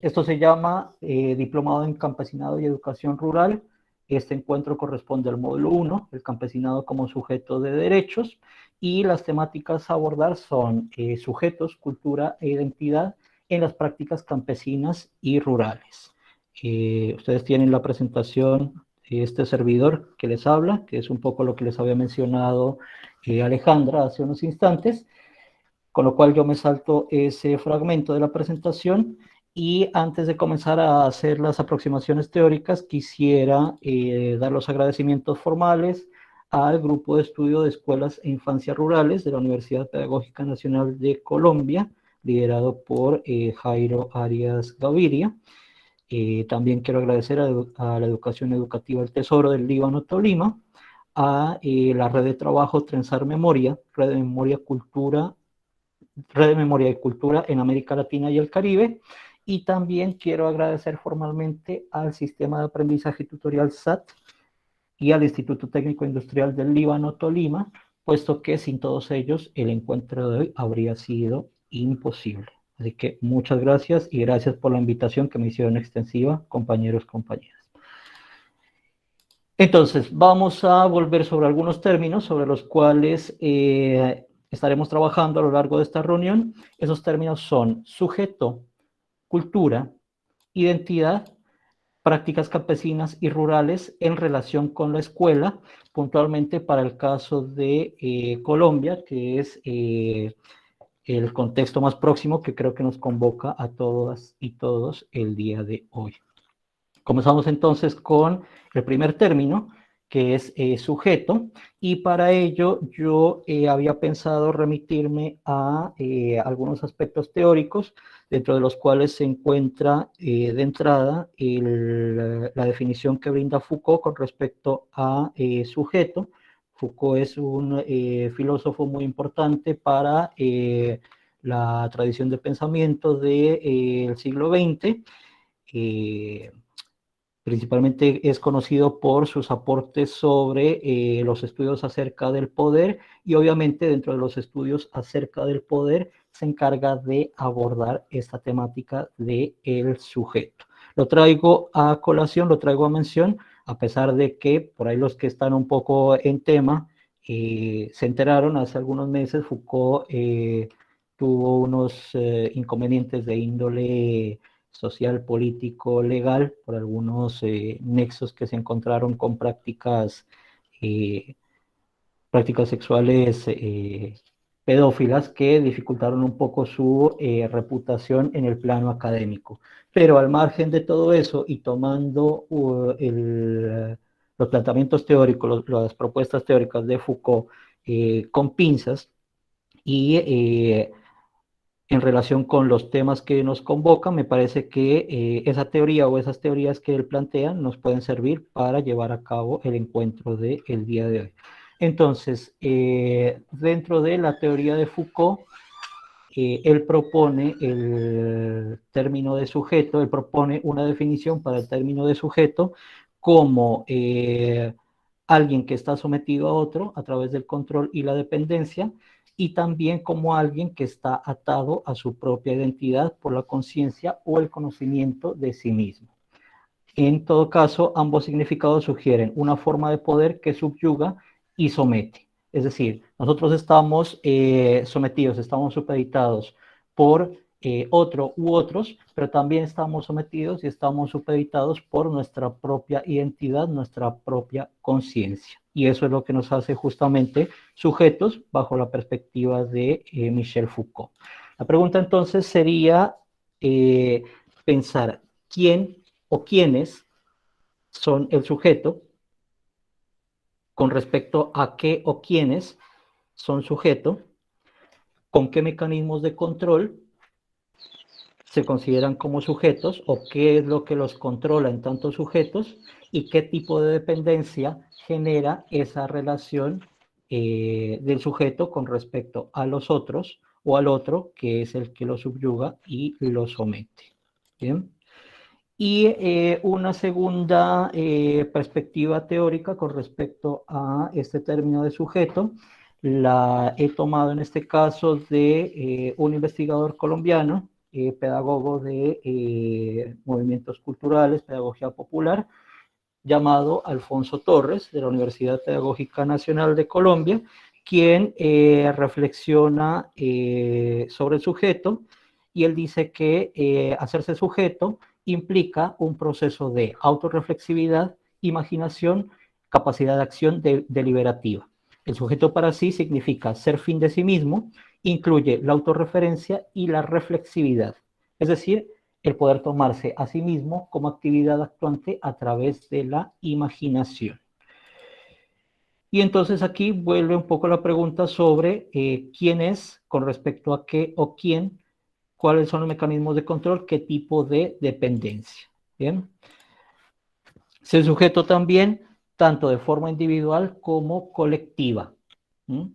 Esto se llama Diplomado en Campesinado y Educación Rural. Este encuentro corresponde al módulo 1, el campesinado como sujeto de derechos, y las temáticas a abordar son sujetos, cultura e identidad en las prácticas campesinas y rurales. Ustedes tienen la presentación de este servidor que les habla, que es un poco lo que les había mencionado Alejandra hace unos instantes, con lo cual yo me salto ese fragmento de la presentación y antes de comenzar a hacer las aproximaciones teóricas, quisiera dar los agradecimientos formales al Grupo de Estudio de Escuelas e Infancias Rurales de la Universidad Pedagógica Nacional de Colombia, liderado por Jairo Arias Gaviria. También quiero agradecer a la Educación Educativa El Tesoro del Líbano Tolima, a la Red de Trabajo Trenzar Memoria, Red de Memoria y Cultura en América Latina y el Caribe. Y también quiero agradecer formalmente al Sistema de Aprendizaje Tutorial SAT y al Instituto Técnico Industrial del Líbano Tolima, puesto que sin todos ellos el encuentro de hoy habría sido imposible. Así que muchas gracias y gracias por la invitación que me hicieron extensiva, compañeros, compañeras. Entonces, vamos a volver sobre algunos términos sobre los cuales estaremos trabajando a lo largo de esta reunión. Esos términos son sujeto, cultura, identidad, prácticas campesinas y rurales en relación con la escuela, puntualmente para el caso de Colombia, que es el contexto más próximo que creo que nos convoca a todas y todos el día de hoy. Comenzamos entonces con el primer término, que es sujeto, y para ello yo había pensado remitirme a algunos aspectos teóricos, dentro de los cuales se encuentra de entrada la definición que brinda Foucault con respecto a sujeto. Foucault es un filósofo muy importante para la tradición de pensamiento del siglo XX. Principalmente es conocido por sus aportes sobre los estudios acerca del poder y obviamente dentro de los estudios acerca del poder se encarga de abordar esta temática del sujeto. Lo traigo a colación, lo traigo a mención, a pesar de que por ahí los que están un poco en tema se enteraron hace algunos meses, Foucault tuvo unos inconvenientes de índole social, político, legal, por algunos nexos que se encontraron con prácticas sexuales pedófilas que dificultaron un poco su reputación en el plano académico. Pero al margen de todo eso y tomando los planteamientos teóricos, las propuestas teóricas de Foucault con pinzas y en relación con los temas que nos convocan, me parece que esa teoría o esas teorías que él plantea nos pueden servir para llevar a cabo el encuentro del día de hoy. Entonces, dentro de la teoría de Foucault, él propone el término de sujeto, él propone una definición para el término de sujeto como alguien que está sometido a otro a través del control y la dependencia, y también como alguien que está atado a su propia identidad por la conciencia o el conocimiento de sí mismo. En todo caso, ambos significados sugieren una forma de poder que subyuga y somete. Es decir, nosotros estamos sometidos, estamos supeditados por otro u otros, pero también estamos sometidos y estamos supeditados por nuestra propia identidad, nuestra propia conciencia. Y eso es lo que nos hace justamente sujetos bajo la perspectiva de Michel Foucault. La pregunta entonces sería pensar quién o quiénes son el sujeto con respecto a qué o quiénes son sujeto, con qué mecanismos de control se consideran como sujetos o qué es lo que los controla en tantos sujetos y qué tipo de dependencia genera esa relación del sujeto con respecto a los otros o al otro, que es el que lo subyuga y lo somete. ¿Bien? Y una segunda perspectiva teórica con respecto a este término de sujeto, la he tomado en este caso de un investigador colombiano pedagogo de movimientos culturales, pedagogía popular, llamado Alfonso Torres, de la Universidad Pedagógica Nacional de Colombia, quien reflexiona sobre el sujeto, y él dice que hacerse sujeto implica un proceso de autorreflexividad, imaginación, capacidad de acción deliberativa. El sujeto para sí significa ser fin de sí mismo, incluye la autorreferencia y la reflexividad, es decir, el poder tomarse a sí mismo como actividad actuante a través de la imaginación. Y entonces aquí vuelve un poco la pregunta sobre quién es con respecto a qué o quién, cuáles son los mecanismos de control, qué tipo de dependencia. Bien. Se sujeto también tanto de forma individual como colectiva. ¿Mm?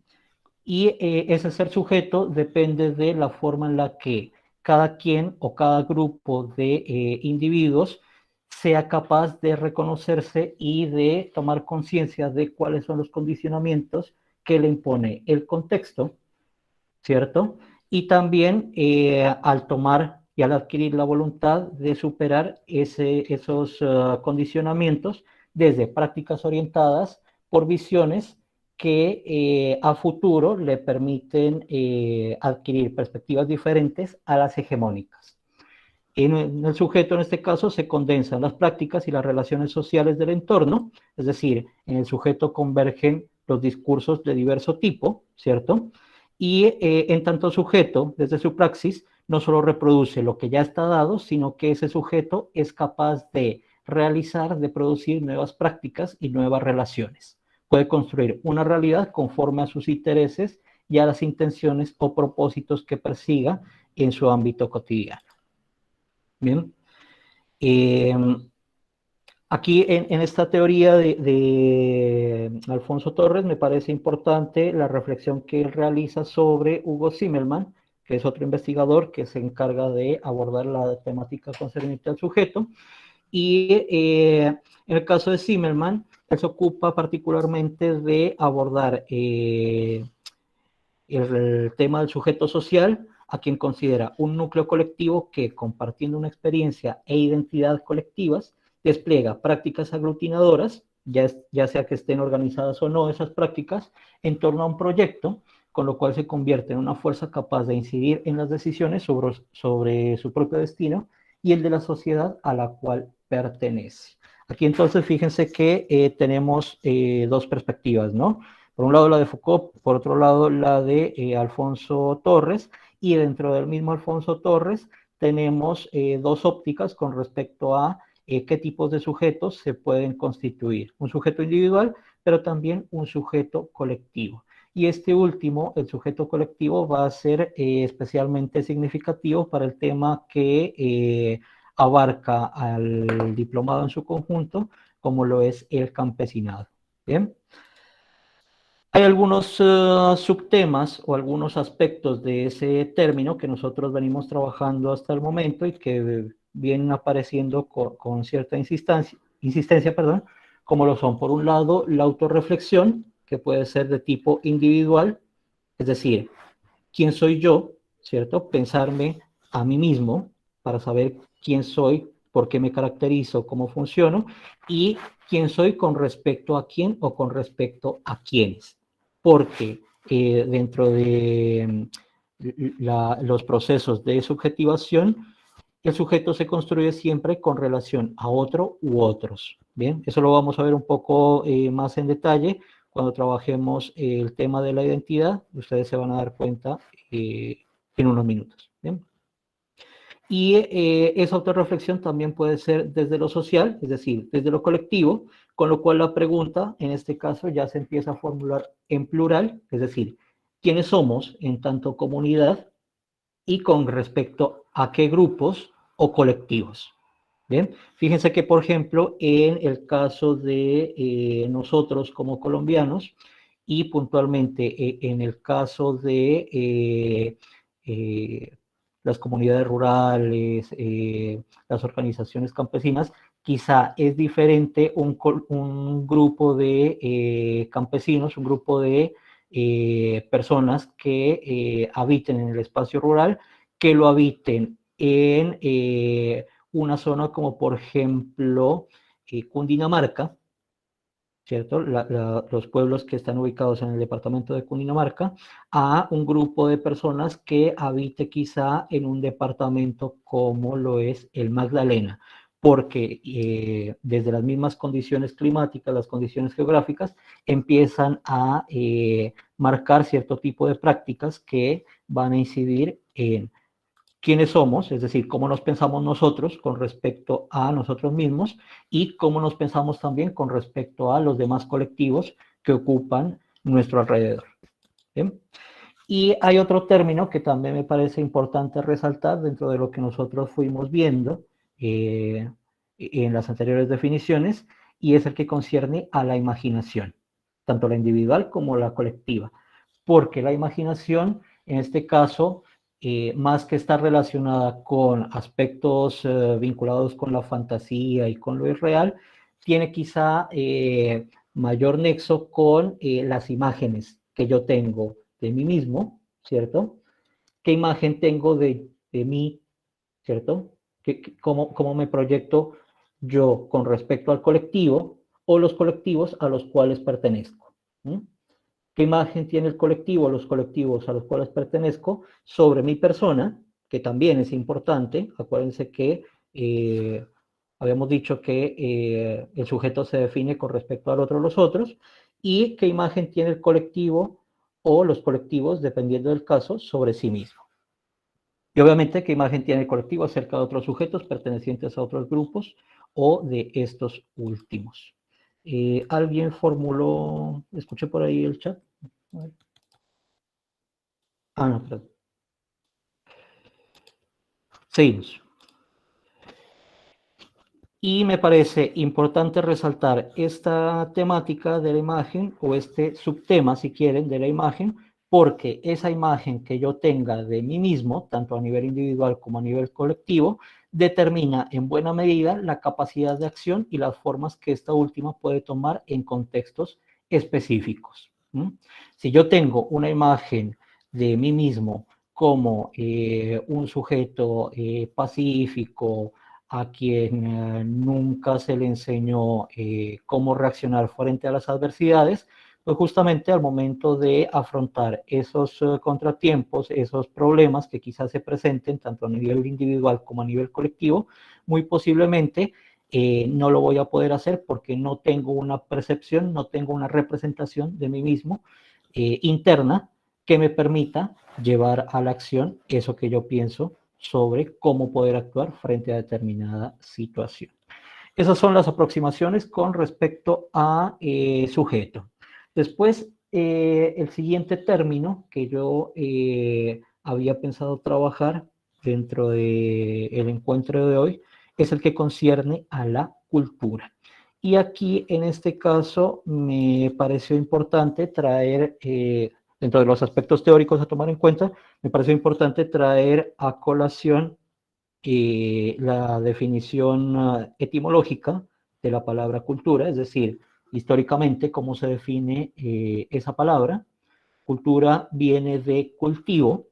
Y ese ser sujeto depende de la forma en la que cada quien o cada grupo de individuos sea capaz de reconocerse y de tomar conciencia de cuáles son los condicionamientos que le impone el contexto, ¿cierto? Y también al tomar y al adquirir la voluntad de superar esos condicionamientos desde prácticas orientadas por visiones que a futuro le permiten adquirir perspectivas diferentes a las hegemónicas. En el sujeto, en este caso, se condensan las prácticas y las relaciones sociales del entorno, es decir, en el sujeto convergen los discursos de diverso tipo, ¿cierto? Y en tanto sujeto, desde su praxis, no solo reproduce lo que ya está dado, sino que ese sujeto es capaz de realizar, de producir nuevas prácticas y nuevas relaciones. Puede construir una realidad conforme a sus intereses y a las intenciones o propósitos que persiga en su ámbito cotidiano. Bien. Eh, Aquí en esta teoría de Alfonso Torres me parece importante la reflexión que él realiza sobre Hugo Zimmermann, que es otro investigador que se encarga de abordar la temática concerniente al sujeto. Y en el caso de Zimmermann, él se ocupa particularmente de abordar el tema del sujeto social, a quien considera un núcleo colectivo que, compartiendo una experiencia e identidad colectivas, despliega prácticas aglutinadoras, ya sea que estén organizadas o no esas prácticas, en torno a un proyecto, con lo cual se convierte en una fuerza capaz de incidir en las decisiones sobre su propio destino y el de la sociedad a la cual pertenece. Aquí entonces fíjense que tenemos dos perspectivas, ¿no? Por un lado la de Foucault, por otro lado la de Alfonso Torres, y dentro del mismo Alfonso Torres tenemos dos ópticas con respecto a qué tipos de sujetos se pueden constituir. Un sujeto individual, pero también un sujeto colectivo. Y este último, el sujeto colectivo, va a ser especialmente significativo para el tema que abarca al diplomado en su conjunto, como lo es el campesinado. Bien. Hay algunos subtemas o algunos aspectos de ese término que nosotros venimos trabajando hasta el momento y que vienen apareciendo con cierta insistencia, perdón, como lo son, por un lado, la autorreflexión, que puede ser de tipo individual, es decir, quién soy yo, ¿cierto? Pensarme a mí mismo para saber quién soy, por qué me caracterizo, cómo funciono, y quién soy con respecto a quién o con respecto a quiénes. Porque dentro de los procesos de subjetivación, el sujeto se construye siempre con relación a otro u otros. Bien, eso lo vamos a ver un poco más en detalle cuando trabajemos el tema de la identidad. Ustedes se van a dar cuenta en unos minutos. Bien. Y esa autorreflexión también puede ser desde lo social, es decir, desde lo colectivo, con lo cual la pregunta, en este caso, ya se empieza a formular en plural, es decir, ¿quiénes somos en tanto comunidad y con respecto a qué grupos o colectivos? Bien, fíjense que, por ejemplo, en el caso de nosotros como colombianos y puntualmente en el caso de eh, las comunidades rurales, las organizaciones campesinas, quizá es diferente un grupo de campesinos, un grupo de personas que habiten en el espacio rural, que lo habiten en una zona como por ejemplo Cundinamarca, ¿cierto? Los pueblos que están ubicados en el departamento de Cundinamarca, a un grupo de personas que habite quizá en un departamento como lo es el Magdalena, porque desde las mismas condiciones climáticas, las condiciones geográficas, empiezan a marcar cierto tipo de prácticas que van a incidir en quiénes somos, es decir, cómo nos pensamos nosotros con respecto a nosotros mismos y cómo nos pensamos también con respecto a los demás colectivos que ocupan nuestro alrededor. ¿Bien? Y hay otro término que también me parece importante resaltar dentro de lo que nosotros fuimos viendo en las anteriores definiciones, y es el que concierne a la imaginación, tanto la individual como la colectiva, porque la imaginación, en este caso, más que estar relacionada con aspectos vinculados con la fantasía y con lo irreal, tiene quizá mayor nexo con las imágenes que yo tengo de mí mismo, ¿cierto? ¿Qué imagen tengo de mí, ¿cierto? Cómo me proyecto yo con respecto al colectivo o los colectivos a los cuales pertenezco? ¿Mm? ¿Qué imagen tiene el colectivo o los colectivos a los cuales pertenezco sobre mi persona? Que también es importante. Acuérdense que habíamos dicho que el sujeto se define con respecto al otro o los otros. ¿Y qué imagen tiene el colectivo o los colectivos, dependiendo del caso, sobre sí mismo? Y obviamente, ¿qué imagen tiene el colectivo acerca de otros sujetos pertenecientes a otros grupos o de estos últimos? ¿Alguien formuló, escuché por ahí el chat? Ah, no, perdón. Seguimos. Y me parece importante resaltar esta temática de la imagen o este subtema, si quieren, de la imagen, porque esa imagen que yo tenga de mí mismo, tanto a nivel individual como a nivel colectivo, determina en buena medida la capacidad de acción y las formas que esta última puede tomar en contextos específicos. Si yo tengo una imagen de mí mismo como un sujeto pacífico, a quien nunca se le enseñó cómo reaccionar frente a las adversidades, pues justamente al momento de afrontar esos contratiempos, esos problemas que quizás se presenten tanto a nivel individual como a nivel colectivo, muy posiblemente no lo voy a poder hacer porque no tengo una percepción, no tengo una representación de mí mismo interna que me permita llevar a la acción eso que yo pienso sobre cómo poder actuar frente a determinada situación. Esas son las aproximaciones con respecto a sujeto. Después, el siguiente término que yo había pensado trabajar dentro del encuentro de hoy es el que concierne a la cultura. Y aquí, en este caso, me pareció importante traer, dentro de los aspectos teóricos a tomar en cuenta, me pareció importante traer a colación la definición etimológica de la palabra cultura, es decir, históricamente cómo se define esa palabra. Cultura viene de cultivo,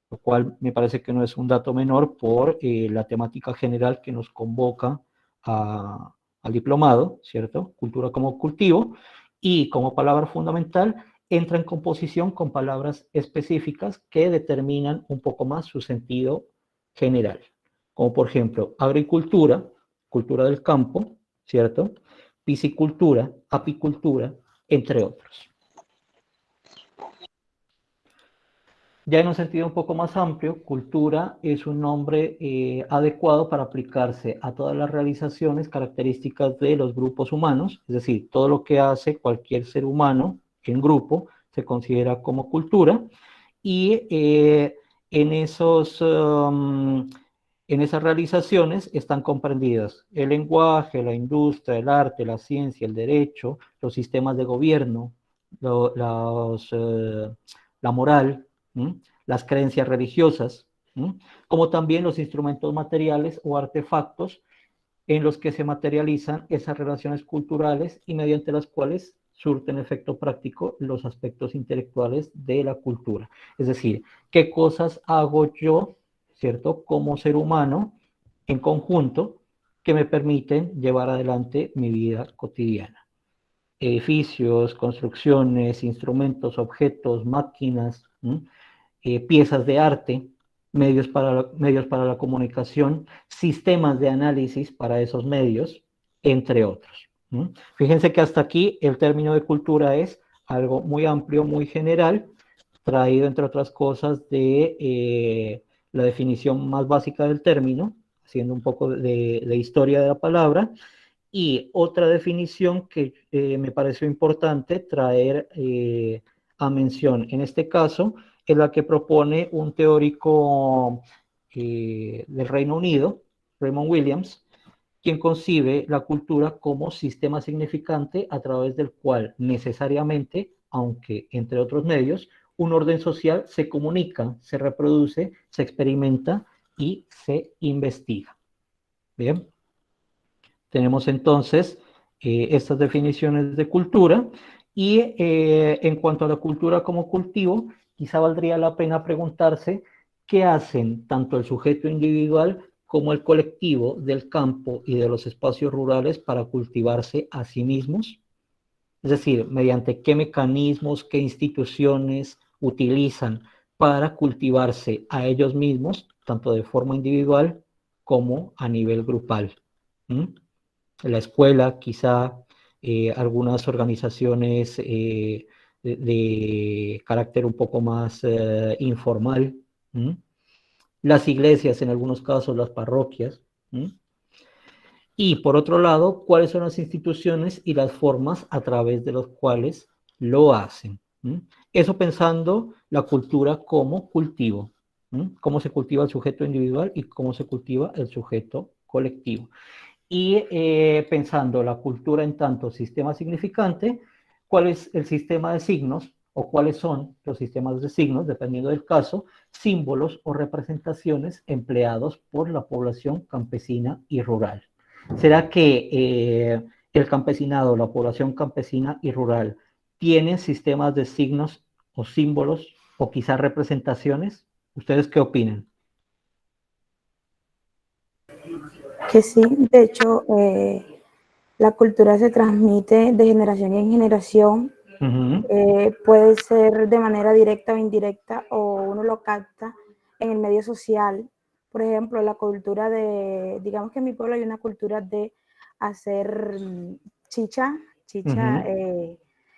lo cual me parece que no es un dato menor por la temática general que nos convoca al diplomado, ¿cierto? Cultura como cultivo, y como palabra fundamental entra en composición con palabras específicas que determinan un poco más su sentido general, como por ejemplo agricultura, cultura del campo, ¿cierto? Piscicultura, apicultura, entre otros. Ya en un sentido un poco más amplio, cultura es un nombre adecuado para aplicarse a todas las realizaciones características de los grupos humanos, es decir, todo lo que hace cualquier ser humano en grupo se considera como cultura, y en, esos, en esas realizaciones están comprendidas el lenguaje, la industria, el arte, la ciencia, el derecho, los sistemas de gobierno, lo, los, la moral, ¿m? Las creencias religiosas, ¿m? Como también los instrumentos materiales o artefactos en los que se materializan esas relaciones culturales y mediante las cuales surten efecto práctico los aspectos intelectuales de la cultura. Es decir, qué cosas hago yo, ¿cierto? Como ser humano en conjunto que me permiten llevar adelante mi vida cotidiana. Edificios, construcciones, instrumentos, objetos, máquinas, piezas de arte, medios para la comunicación, sistemas de análisis para esos medios, entre otros. Fíjense que hasta aquí el término de cultura es algo muy amplio, muy general, traído entre otras cosas de la definición más básica del término, haciendo un poco de historia de la palabra, y otra definición que me pareció importante traer a mención en este caso es la que propone un teórico del Reino Unido, Raymond Williams, quien concibe la cultura como sistema significante a través del cual necesariamente, aunque entre otros medios, un orden social se comunica, se reproduce, se experimenta y se investiga. Bien. Tenemos entonces estas definiciones de cultura y en cuanto a la cultura como cultivo, quizá valdría la pena preguntarse qué hacen tanto el sujeto individual como el colectivo del campo y de los espacios rurales para cultivarse a sí mismos. Es decir, mediante qué mecanismos, qué instituciones utilizan para cultivarse a ellos mismos, tanto de forma individual como a nivel grupal. ¿Mm? La escuela, quizá algunas organizaciones de carácter un poco más informal, ¿m? Las iglesias, en algunos casos las parroquias, ¿m? Y por otro lado, cuáles son las instituciones y las formas a través de las cuales lo hacen. ¿M? Eso pensando la cultura como cultivo, ¿m? Cómo se cultiva el sujeto individual y cómo se cultiva el sujeto colectivo. Y pensando la cultura en tanto sistema significante, cuál es el sistema de signos o cuáles son los sistemas de signos, dependiendo del caso, símbolos o representaciones empleados por la población campesina y rural. ¿Será que el campesinado, la población campesina y rural, tienen sistemas de signos o símbolos o quizás representaciones? ¿Ustedes qué opinan? Que sí, de hecho, la cultura se transmite de generación en generación, puede ser de manera directa o indirecta, o uno lo capta en el medio social. Por ejemplo, la cultura digamos que en mi pueblo hay una cultura de hacer chicha,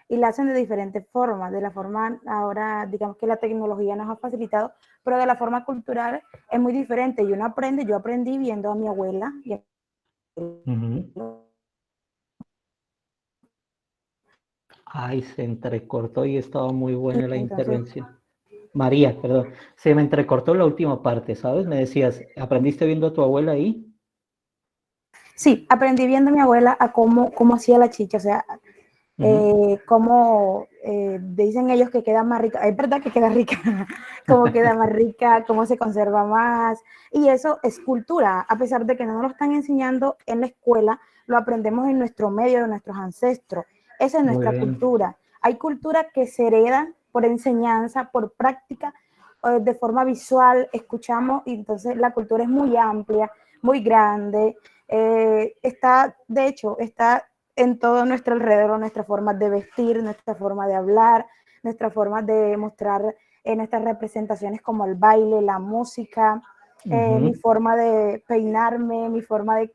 y la hacen de diferentes formas. De la forma, ahora, digamos que la tecnología nos ha facilitado, pero de la forma cultural es muy diferente. Y uno aprende, yo aprendí viendo a mi abuela. Ay, se entrecortó y estaba muy Y buena la entonces, intervención. María, perdón, se me entrecortó la última parte, ¿sabes? Me decías, ¿aprendiste viendo a tu abuela ahí? sí, aprendí viendo a mi abuela a cómo hacía la chicha, o sea, cómo dicen ellos que queda más rica, es verdad que queda rica, cómo queda más rica, cómo se conserva más, y eso es cultura, a pesar de que no nos lo están enseñando en la escuela, lo aprendemos en nuestro medio, de nuestros ancestros, esa es Muy nuestra bien. cultura. Hay cultura que se hereda por enseñanza, por práctica, de forma visual, escuchamos, y entonces la cultura es muy amplia, muy grande, está, de hecho, está en todo nuestro alrededor, nuestra forma de vestir, nuestra forma de hablar, nuestra forma de mostrar en nuestras representaciones como el baile, la música, mi forma de peinarme, mi forma de...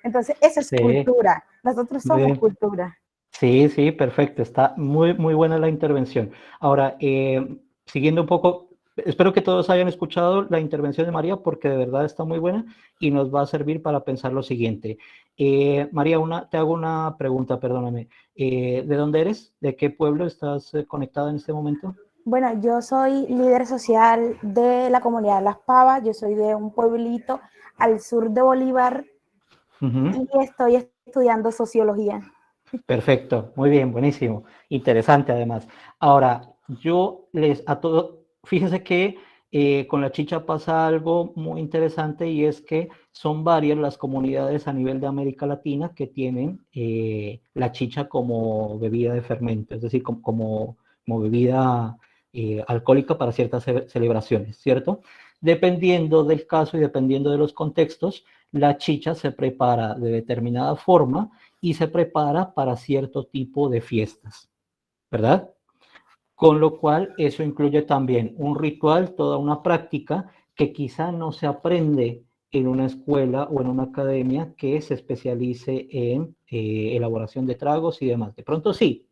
Entonces, eso es Sí, cultura. Nosotros muy somos bien. cultura. Sí, sí, perfecto. Está muy, muy buena la intervención. Ahora, siguiendo un poco, espero que todos hayan escuchado la intervención de María porque de verdad está muy buena y nos va a servir para pensar lo siguiente. María, te hago una pregunta, perdóname. ¿De dónde eres? ¿De qué pueblo estás conectada en este momento? Bueno, yo soy líder social de la comunidad de Las Pavas, yo soy de un pueblito al sur de Bolívar Ujú. y estoy estudiando sociología. Perfecto, muy bien, buenísimo, interesante además. Ahora, a todos, fíjense que con la chicha pasa algo muy interesante y es que son varias las comunidades a nivel de América Latina que tienen la chicha como bebida de fermento, es decir, como bebida alcohólica para ciertas celebraciones, ¿cierto? Dependiendo del caso y dependiendo de los contextos, la chicha se prepara de determinada forma y se prepara para cierto tipo de fiestas, ¿verdad? Con lo cual, eso incluye también un ritual, toda una práctica que quizá no se aprende en una escuela o en una academia que se especialice en elaboración de tragos y demás. De pronto sí,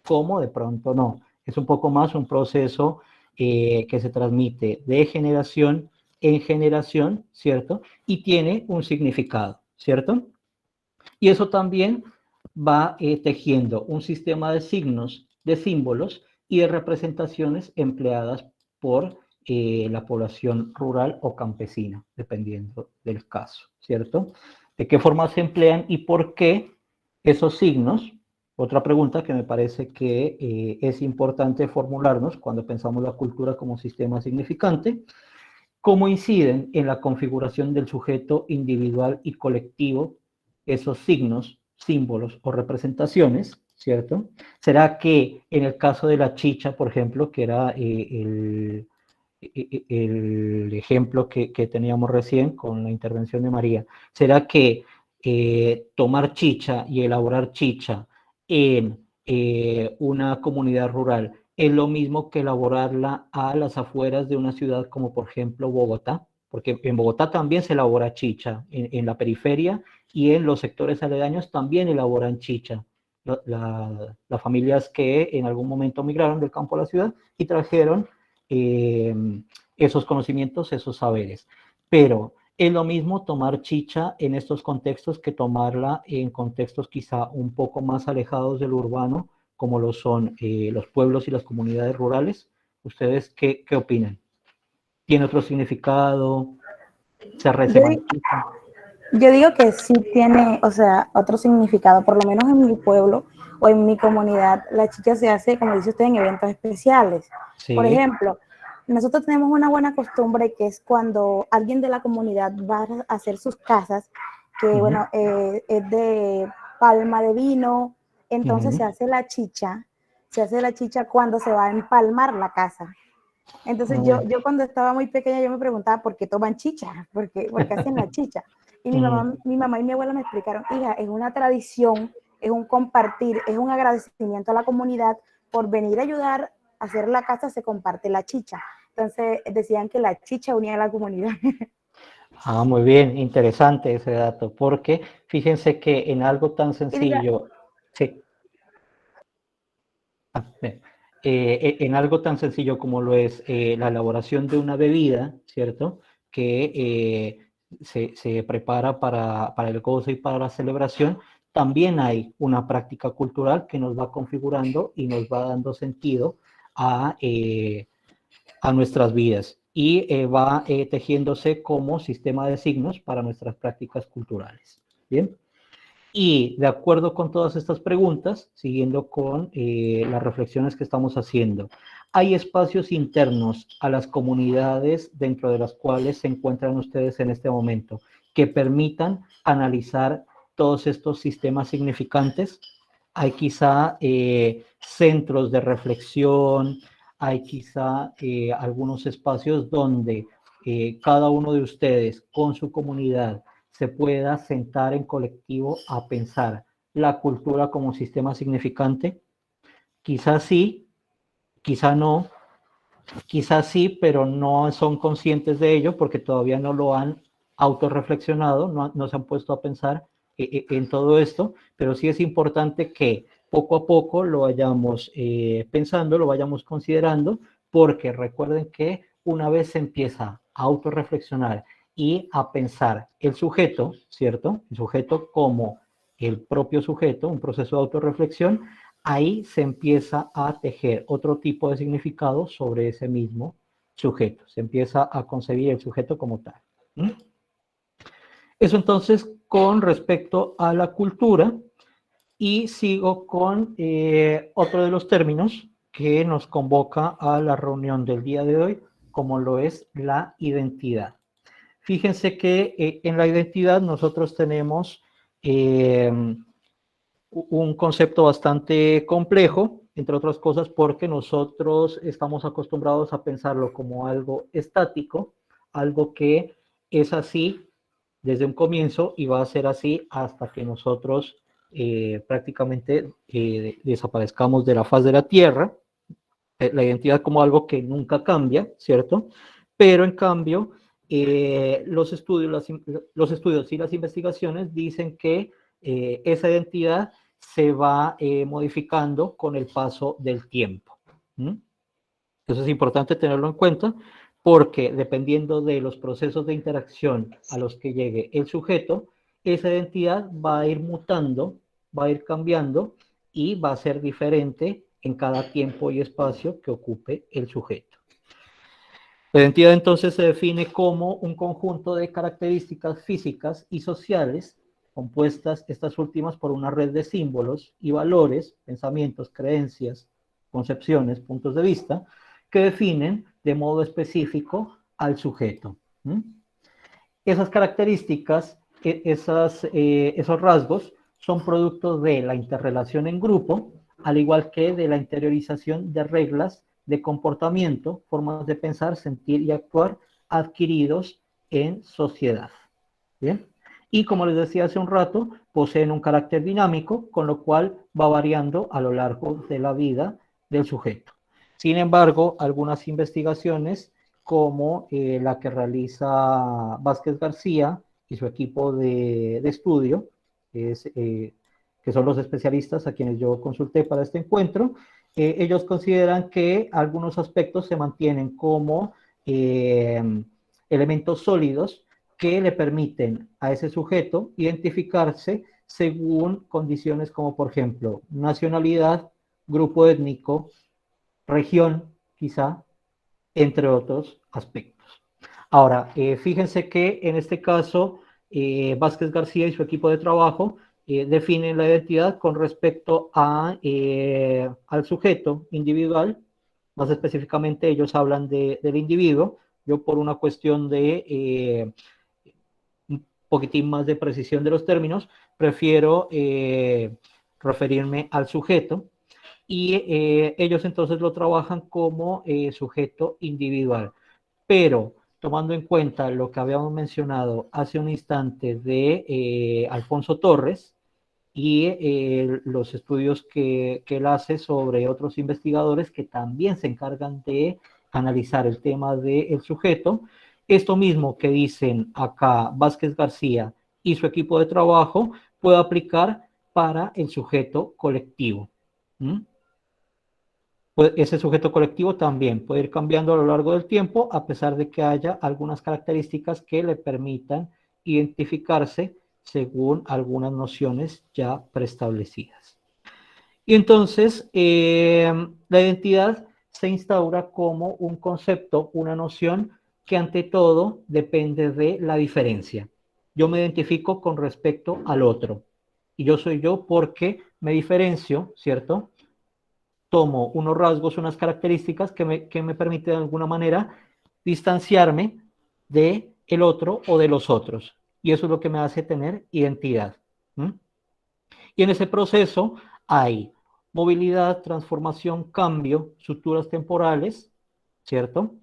como de pronto no. Es un poco más un proceso que se transmite de generación en generación, ¿cierto? Y tiene un significado, ¿cierto? Y eso también va tejiendo un sistema de signos, de símbolos y de representaciones empleadas por la población rural o campesina, dependiendo del caso, ¿cierto? ¿De qué forma se emplean y por qué esos signos? Otra pregunta que me parece que es importante formularnos cuando pensamos la cultura como sistema significante. ¿Cómo inciden en la configuración del sujeto individual y colectivo esos signos, símbolos o representaciones, ¿cierto? ¿Será que en el caso de la chicha, por ejemplo, que era el ejemplo que teníamos recién con la intervención de María, será que tomar chicha y elaborar chicha en una comunidad rural es lo mismo que elaborarla a las afueras de una ciudad como por ejemplo Bogotá? Porque en Bogotá también se elabora chicha, en la periferia y en los sectores aledaños también elaboran chicha. Las familias que en algún momento migraron del campo a la ciudad y trajeron esos conocimientos, esos saberes. Pero es lo mismo tomar chicha en estos contextos que tomarla en contextos quizá un poco más alejados del urbano, como lo son los pueblos y las comunidades rurales. ¿Ustedes qué opinan? ¿Tiene otro significado? ¿Se mantiene? Yo digo que sí tiene, o sea, otro significado, por lo menos en mi pueblo o en mi comunidad, la chicha se hace, como dice usted, en eventos especiales. Por Sí. ejemplo, nosotros tenemos una buena costumbre que es cuando alguien de la comunidad va a hacer sus casas, que bueno, es de palma de vino, entonces se hace la chicha cuando se va a empalmar la casa. Entonces yo cuando estaba muy pequeña yo me preguntaba por qué toman chicha, por qué hacen la chicha. Y mi mamá y mi abuela me explicaron, hija, es una tradición, es un compartir, es un agradecimiento a la comunidad por venir a ayudar a hacer la casa, se comparte la chicha. Entonces decían que la chicha unía a la comunidad. Ah, muy bien, interesante ese dato, porque fíjense que en algo tan Y diga, sencillo, sí, en algo tan sencillo como lo es la elaboración de una bebida, ¿cierto? Que se prepara para el gozo y para la celebración, también hay una práctica cultural que nos va configurando y nos va dando sentido a nuestras vidas y va tejiéndose como sistema de signos para nuestras prácticas culturales. Bien. Y de acuerdo con todas estas preguntas, siguiendo con las reflexiones que estamos haciendo, ¿hay espacios internos a las comunidades dentro de las cuales se encuentran ustedes en este momento que permitan analizar todos estos sistemas significantes? Hay quizá centros de reflexión, hay quizá algunos espacios donde cada uno de ustedes con su comunidad se pueda sentar en colectivo a pensar la cultura como sistema significante. Quizás sí, quizá no, quizás sí, pero no son conscientes de ello porque todavía no lo han autorreflexionado, no se han puesto a pensar en todo esto, pero sí es importante que poco a poco lo vayamos pensando, lo vayamos considerando, porque recuerden que una vez se empieza a autorreflexionar y a pensar el sujeto, ¿cierto? El sujeto como el propio sujeto, un proceso de autorreflexión, ahí se empieza a tejer otro tipo de significado sobre ese mismo sujeto. Se empieza a concebir el sujeto como tal. ¿Mm? Eso entonces con respecto a la cultura, y sigo con otro de los términos que nos convoca a la reunión del día de hoy, como lo es la identidad. Fíjense que en la identidad nosotros tenemos un concepto bastante complejo, entre otras cosas porque nosotros estamos acostumbrados a pensarlo como algo estático, algo que es así desde un comienzo y va a ser así hasta que nosotros prácticamente desaparezcamos de la faz de la Tierra, la identidad como algo que nunca cambia, ¿cierto? Pero en cambio, los estudios y las investigaciones dicen que esa identidad se va modificando con el paso del tiempo. ¿Mm? Eso es importante tenerlo en cuenta porque dependiendo de los procesos de interacción a los que llegue el sujeto, esa identidad va a ir mutando, va a ir cambiando y va a ser diferente en cada tiempo y espacio que ocupe el sujeto. La identidad entonces se define como un conjunto de características físicas y sociales compuestas estas últimas por una red de símbolos y valores, pensamientos, creencias, concepciones, puntos de vista, que definen de modo específico al sujeto. ¿Mm? Esas características, esos rasgos, son producto de la interrelación en grupo, al igual que de la interiorización de reglas de comportamiento, formas de pensar, sentir y actuar adquiridos en sociedad. ¿Bien? Y como les decía hace un rato, poseen un carácter dinámico, con lo cual va variando a lo largo de la vida del sujeto. Sin embargo, algunas investigaciones, como la que realiza Vázquez García y su equipo de estudio, que son los especialistas a quienes yo consulté para este encuentro, ellos consideran que algunos aspectos se mantienen como elementos sólidos que le permiten a ese sujeto identificarse según condiciones como, por ejemplo, nacionalidad, grupo étnico, región, quizá, entre otros aspectos. Ahora, fíjense que en este caso, Vázquez García y su equipo de trabajo definen la identidad con respecto al sujeto individual. Más específicamente, ellos hablan del individuo. Yo, por una cuestión de un poquitín más de precisión de los términos, prefiero referirme al sujeto y ellos entonces lo trabajan como sujeto individual. Pero tomando en cuenta lo que habíamos mencionado hace un instante de Alfonso Torres y los estudios que él hace sobre otros investigadores que también se encargan de analizar el tema del sujeto, esto mismo que dicen acá Vázquez García y su equipo de trabajo puede aplicar para el sujeto colectivo. ¿Mm? Pues ese sujeto colectivo también puede ir cambiando a lo largo del tiempo, a pesar de que haya algunas características que le permitan identificarse según algunas nociones ya preestablecidas. Y entonces, la identidad se instaura como un concepto, una noción que ante todo depende de la diferencia. Yo me identifico con respecto al otro. Y yo soy yo porque me diferencio, ¿cierto? Tomo unos rasgos, unas características que me permiten de alguna manera distanciarme de el otro o de los otros. Y eso es lo que me hace tener identidad. ¿Mm? Y en ese proceso hay movilidad, transformación, cambio, estructuras temporales, ¿cierto?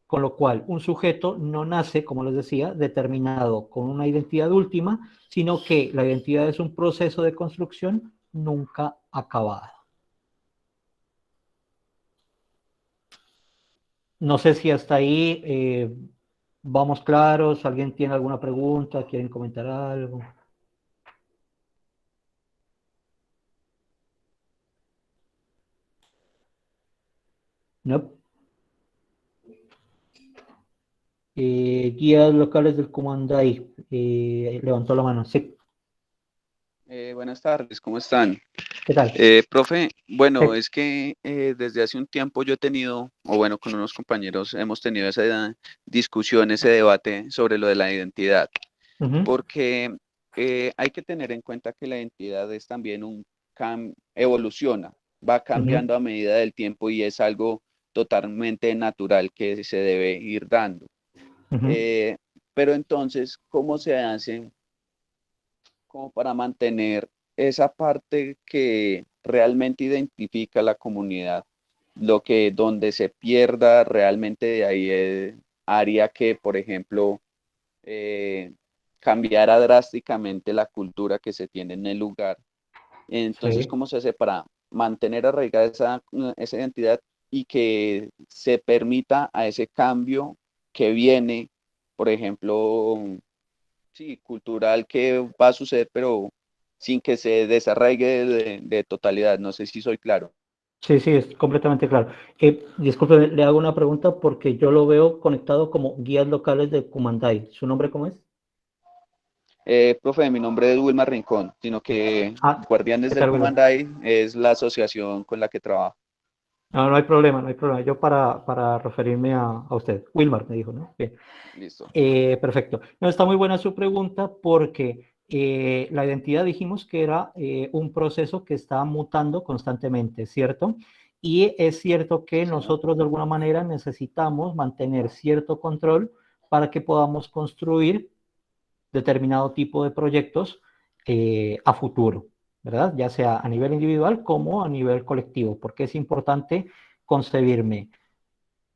Con lo cual un sujeto no nace, como les decía, determinado con una identidad última, sino que la identidad es un proceso de construcción nunca acabado. No sé si hasta ahí vamos claros. ¿Alguien tiene alguna pregunta? ¿Quieren comentar algo? No. Guías locales del comando ahí. Levantó la mano. Sí. Buenas tardes, ¿cómo están? ¿Qué tal? Profe, bueno, Sí. es que desde hace un tiempo yo he tenido, o bueno, con unos compañeros hemos tenido esa discusión, ese debate sobre lo de la identidad, porque hay que tener en cuenta que la identidad es también evoluciona, va cambiando a medida del tiempo y es algo totalmente natural que se debe ir dando. Pero entonces, ¿cómo se hace como para mantener esa parte que realmente identifica a la comunidad? Donde se pierda realmente de ahí haría que, por ejemplo, cambiara drásticamente la cultura que se tiene en el lugar. Entonces, Sí. ¿cómo se hace para mantener arraigada esa identidad y que se permita a ese cambio que viene, por ejemplo, sí, cultural que va a suceder, pero sin que se desarraigue de totalidad? No sé si soy claro. Sí, sí, es completamente claro. Disculpe, le hago una pregunta porque yo lo veo conectado como guías locales de Kumandai. ¿Su nombre cómo es? Profe, mi nombre es Wilmar Rincón, sino que Ah, Guardianes ¿qué del tal, Wilmer? Comandai es la asociación con la que trabajo. No, no hay problema, no hay problema. Yo para referirme a usted. Wilmar me dijo, ¿no? Bien. Listo. Perfecto. No, está muy buena su pregunta porque la identidad dijimos que era un proceso que está mutando constantemente, ¿cierto? Y es cierto que Sí, señor. nosotros de alguna manera necesitamos mantener cierto control para que podamos construir determinado tipo de proyectos a futuro, ¿verdad? Ya sea a nivel individual como a nivel colectivo, porque es importante concebirme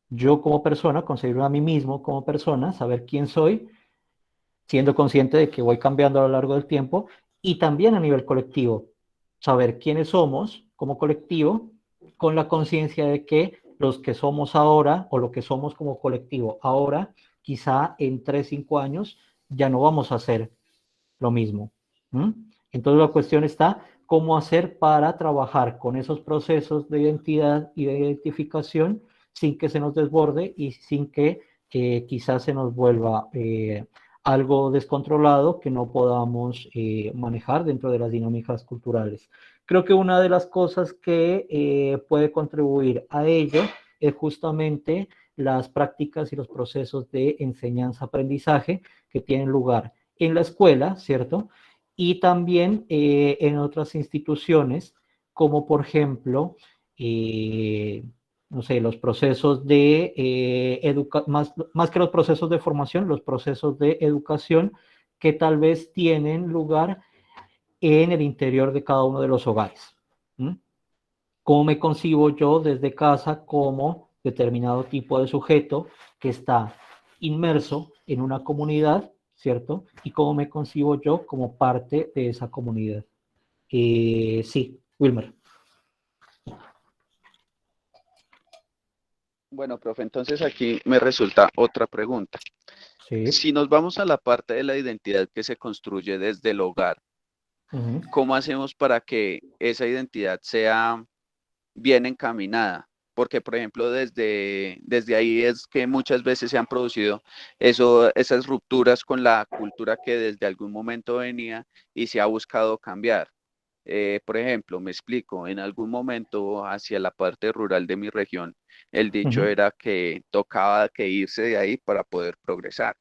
yo como persona, concebirme a mí mismo como persona, saber quién soy, siendo consciente de que voy cambiando a lo largo del tiempo, y también a nivel colectivo, saber quiénes somos como colectivo, con la conciencia de que los que somos ahora o lo que somos como colectivo ahora, quizá en 3 5 años ya no vamos a ser lo mismo. ¿Mm? Entonces la cuestión está cómo hacer para trabajar con esos procesos de identidad y de identificación sin que se nos desborde y sin que quizás se nos vuelva algo descontrolado que no podamos manejar dentro de las dinámicas culturales. Creo que una de las cosas que puede contribuir a ello es justamente las prácticas y los procesos de enseñanza-aprendizaje que tienen lugar en la escuela, ¿cierto? Y también en otras instituciones, como por ejemplo, no sé, los procesos de más que los procesos de formación, los procesos de educación que tal vez tienen lugar en el interior de cada uno de los hogares. ¿Mm? ¿Cómo me concibo yo desde casa como determinado tipo de sujeto que está inmerso en una comunidad, ¿cierto? Y cómo me concibo yo como parte de esa comunidad. Sí, Wilmer. Bueno, profe, entonces aquí me resulta otra pregunta. Sí. Si nos vamos a la parte de la identidad que se construye desde el hogar, Uh-huh. ¿cómo hacemos para que esa identidad sea bien encaminada? Porque, por ejemplo, desde ahí es que muchas veces se han producido esas rupturas con la cultura que desde algún momento venía y se ha buscado cambiar. Por ejemplo, me explico, en algún momento hacia la parte rural de mi región, el dicho Uh-huh. era que tocaba que irse de ahí para poder progresar.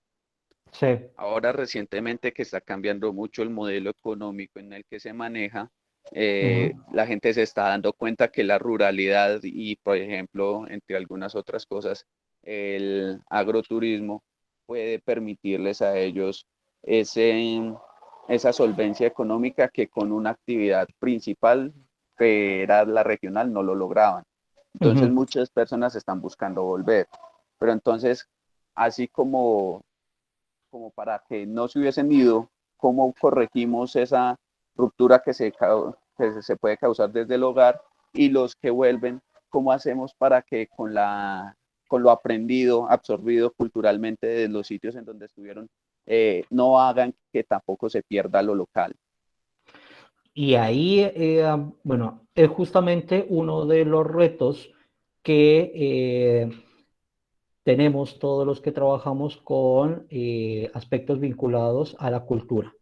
Sí. Ahora recientemente que está cambiando mucho el modelo económico en el que se maneja, Uh-huh. la gente se está dando cuenta que la ruralidad y, por ejemplo, entre algunas otras cosas, el agroturismo puede permitirles a ellos ese, esa solvencia económica que con una actividad principal, que era la regional, no lo lograban. Entonces Uh-huh. muchas personas están buscando volver. Pero entonces, así como para que no se hubiesen ido, cómo corregimos esa ruptura que se puede causar desde el hogar, y los que vuelven, cómo hacemos para que con lo aprendido, absorbido culturalmente de los sitios en donde estuvieron, no hagan que tampoco se pierda lo local. Y ahí, bueno, es justamente uno de los retos que tenemos todos los que trabajamos con aspectos vinculados a la cultura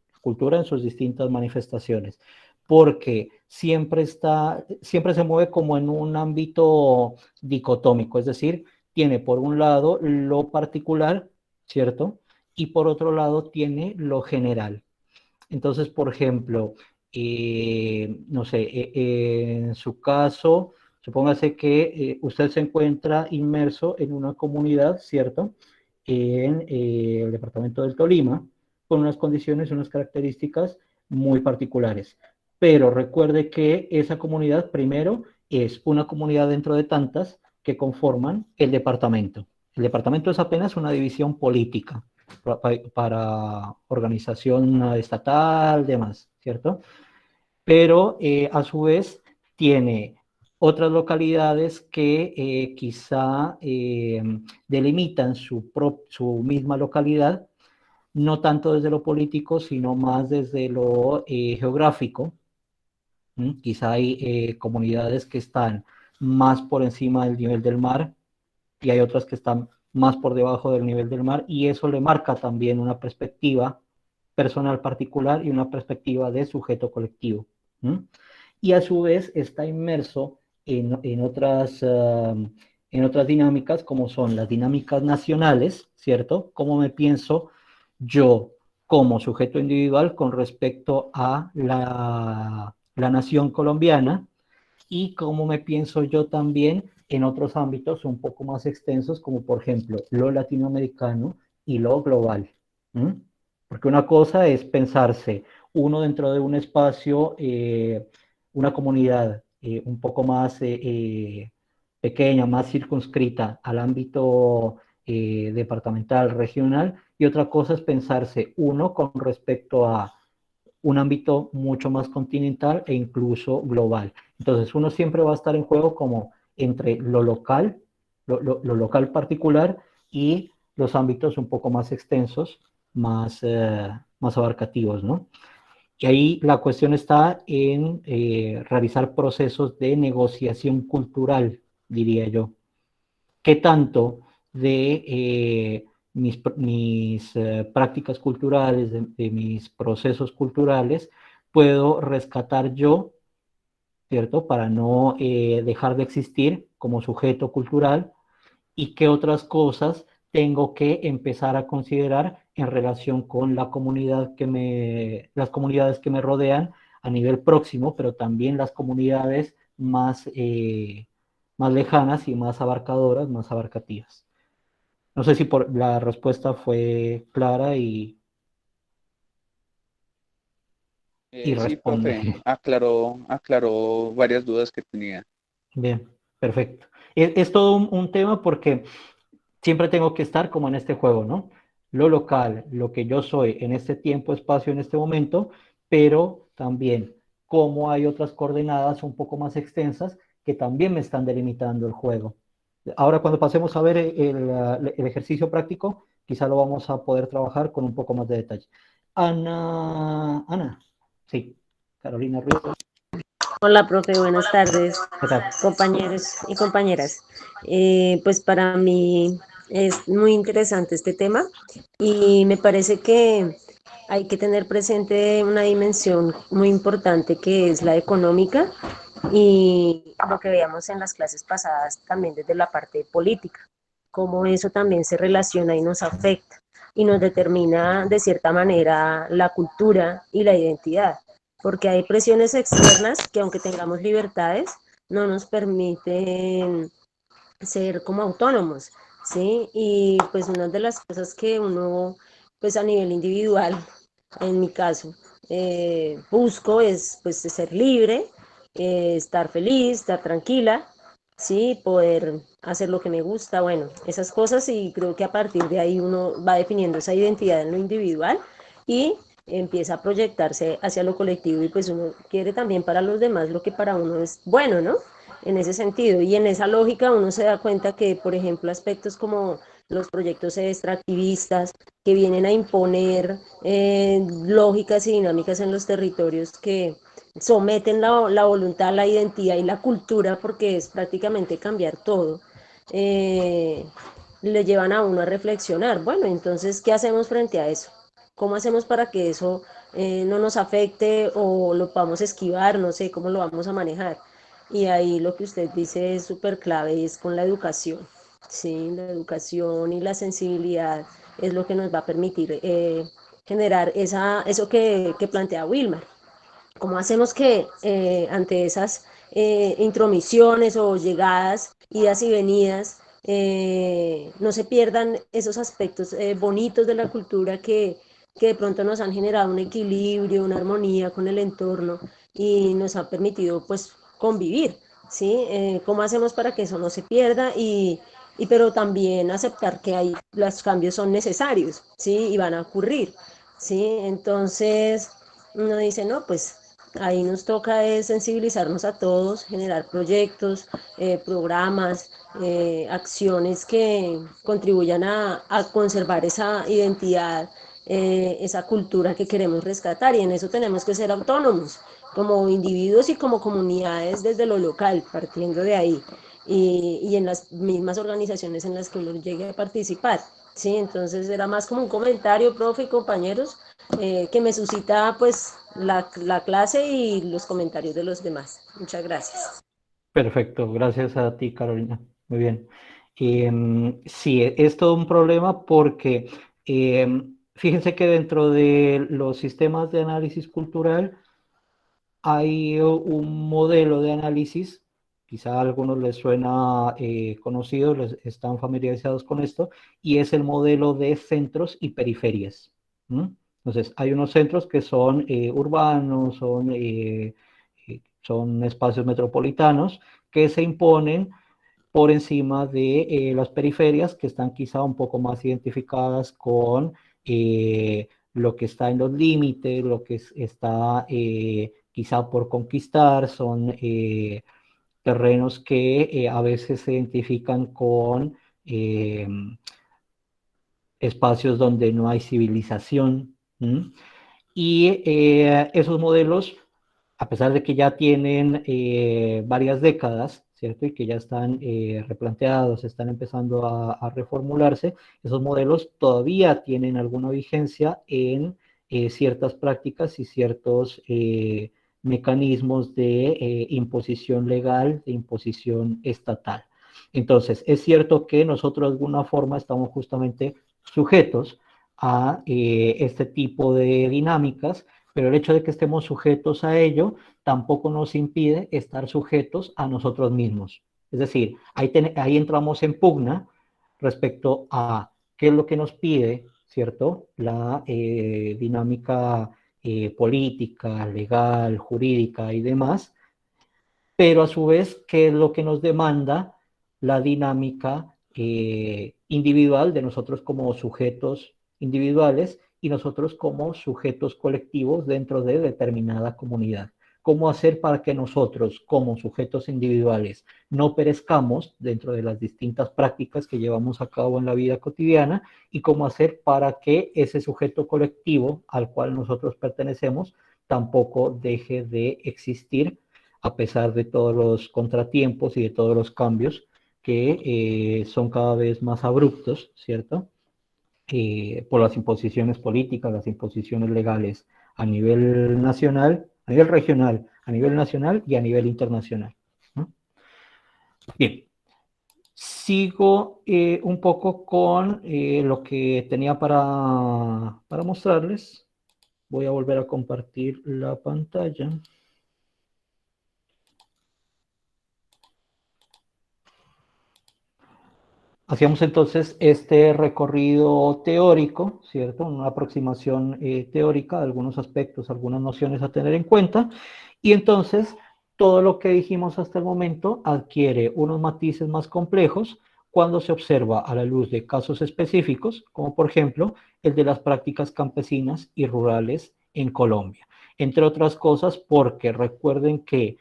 en sus distintas manifestaciones, porque siempre se mueve como en un ámbito dicotómico, es decir, tiene por un lado lo particular, ¿cierto? Y por otro lado tiene lo general. Entonces, por ejemplo, no sé, en su caso, supóngase que usted se encuentra inmerso en una comunidad, ¿cierto? En el departamento del Tolima, con unas condiciones, unas características muy particulares. Pero recuerde que esa comunidad, primero, es una comunidad dentro de tantas que conforman el departamento. El departamento es apenas una división política para organización estatal, demás, ¿cierto? Pero a su vez tiene otras localidades que quizá delimitan su misma localidad, no tanto desde lo político, sino más desde lo geográfico. Quizá hay comunidades que están más por encima del nivel del mar y hay otras que están más por debajo del nivel del mar, y eso le marca también una perspectiva personal particular y una perspectiva de sujeto colectivo. Y a su vez está inmerso en otras dinámicas, como son las dinámicas nacionales, ¿cierto? ¿Cómo me pienso yo como sujeto individual con respecto a la nación colombiana? Y cómo me pienso yo también en otros ámbitos un poco más extensos, como por ejemplo lo latinoamericano y lo global. ¿Mm? Porque una cosa es pensarse uno dentro de un espacio, una comunidad un poco más pequeña, más circunscrita al ámbito departamental, regional, y otra cosa es pensarse uno con respecto a un ámbito mucho más continental e incluso global. Entonces uno siempre va a estar en juego como entre lo local, lo local particular, y los ámbitos un poco más extensos, más abarcativos, ¿no? Y ahí la cuestión está en realizar procesos de negociación cultural, diría yo. ¿Qué tanto de mis prácticas culturales, de mis procesos culturales, puedo rescatar yo, ¿cierto? Para no dejar de existir como sujeto cultural, y qué otras cosas tengo que empezar a considerar en relación con las comunidades que me rodean a nivel próximo, pero también las comunidades más lejanas y más abarcadoras, más abarcativas. No sé si la respuesta fue clara y Sí, profe, responde. aclaró varias dudas que tenía. Bien, perfecto. Es todo un tema porque siempre tengo que estar como en este juego, ¿no? Lo local, lo que yo soy en este tiempo, espacio, en este momento, pero también cómo hay otras coordenadas un poco más extensas que también me están delimitando el juego. Ahora cuando pasemos a ver el ejercicio práctico, quizá lo vamos a poder trabajar con un poco más de detalle. Ana, sí, Carolina Ruiz, Hola, profe, buenas tardes, ¿qué tal? compañeros y compañeras. Pues para mí es muy interesante este tema y me parece que hay que tener presente una dimensión muy importante que es la económica y lo que veíamos en las clases pasadas también desde la parte política, cómo eso también se relaciona y nos afecta y nos determina de cierta manera la cultura y la identidad, porque hay presiones externas que aunque tengamos libertades, no nos permiten ser como autónomos, ¿sí? Y pues una de las cosas que uno, pues a nivel individual, en mi caso, busco es pues ser libre, estar feliz, estar tranquila, ¿sí? Poder hacer lo que me gusta, bueno, esas cosas, y creo que a partir de ahí uno va definiendo esa identidad en lo individual y empieza a proyectarse hacia lo colectivo, y pues uno quiere también para los demás lo que para uno es bueno, ¿no? En ese sentido. Y en esa lógica uno se da cuenta que, por ejemplo, aspectos como los proyectos extractivistas que vienen a imponer lógicas y dinámicas en los territorios que someten la voluntad, la identidad y la cultura, porque es prácticamente cambiar todo, eh, le llevan a uno a reflexionar. Bueno, entonces, ¿qué hacemos frente a eso? ¿Cómo hacemos para que eso no nos afecte o lo podamos esquivar? No sé cómo lo vamos a manejar. Y ahí lo que usted dice es súper clave, es con la educación, ¿sí? La educación y la sensibilidad es lo que nos va a permitir generar eso que plantea Wilmar. ¿Cómo hacemos que ante esas intromisiones o llegadas, idas y venidas, no se pierdan esos aspectos bonitos de la cultura que de pronto nos han generado un equilibrio, una armonía con el entorno y nos ha permitido pues convivir, ¿sí? ¿Cómo hacemos para que eso no se pierda pero también aceptar que los cambios son necesarios, ¿sí? Y van a ocurrir, ¿sí? Entonces, uno dice, no, pues ahí nos toca es sensibilizarnos a todos, generar proyectos, programas, acciones que contribuyan a conservar esa identidad, esa cultura que queremos rescatar, y en eso tenemos que ser autónomos como individuos y como comunidades desde lo local, partiendo de ahí, y en las mismas organizaciones en las que uno llegue a participar. Sí, entonces era más como un comentario, profe y compañeros, que me suscita pues la clase y los comentarios de los demás. Muchas gracias. Perfecto, gracias a ti, Carolina. Muy bien. Sí, es todo un problema porque fíjense que dentro de los sistemas de análisis cultural hay un modelo de análisis, quizá a algunos les suena conocido, están familiarizados con esto, y es el modelo de centros y periferias. ¿M? Entonces, hay unos centros que son urbanos, son espacios metropolitanos que se imponen por encima de las periferias que están quizá un poco más identificadas con lo que está en los límites, lo que está quizá por conquistar, son terrenos que a veces se identifican con eh, espacios donde no hay civilización. ¿M? Y esos modelos, a pesar de que ya tienen varias décadas, ¿cierto? Y que ya están replanteados, están empezando a reformularse, esos modelos todavía tienen alguna vigencia en ciertas prácticas y ciertos mecanismos de imposición legal, de imposición estatal. Entonces, es cierto que nosotros de alguna forma estamos justamente sujetos a este tipo de dinámicas, pero el hecho de que estemos sujetos a ello tampoco nos impide estar sujetos a nosotros mismos. Es decir, ahí entramos en pugna respecto a qué es lo que nos pide, ¿cierto? La dinámica política, legal, jurídica y demás, pero a su vez, qué es lo que nos demanda la dinámica individual de nosotros como sujetos individuales y nosotros como sujetos colectivos dentro de determinada comunidad. ¿Cómo hacer para que nosotros, como sujetos individuales, no perezcamos dentro de las distintas prácticas que llevamos a cabo en la vida cotidiana? ¿Y cómo hacer para que ese sujeto colectivo al cual nosotros pertenecemos tampoco deje de existir a pesar de todos los contratiempos y de todos los cambios que son cada vez más abruptos, ¿cierto? Por las imposiciones políticas, las imposiciones legales a nivel nacional, a nivel regional, a nivel nacional y a nivel internacional, ¿no? Bien, sigo un poco con lo que tenía para mostrarles. Voy a volver a compartir la pantalla. Hacíamos entonces este recorrido teórico, ¿cierto? Una aproximación teórica de algunos aspectos, algunas nociones a tener en cuenta. Y entonces todo lo que dijimos hasta el momento adquiere unos matices más complejos cuando se observa a la luz de casos específicos, como por ejemplo el de las prácticas campesinas y rurales en Colombia. Entre otras cosas porque recuerden que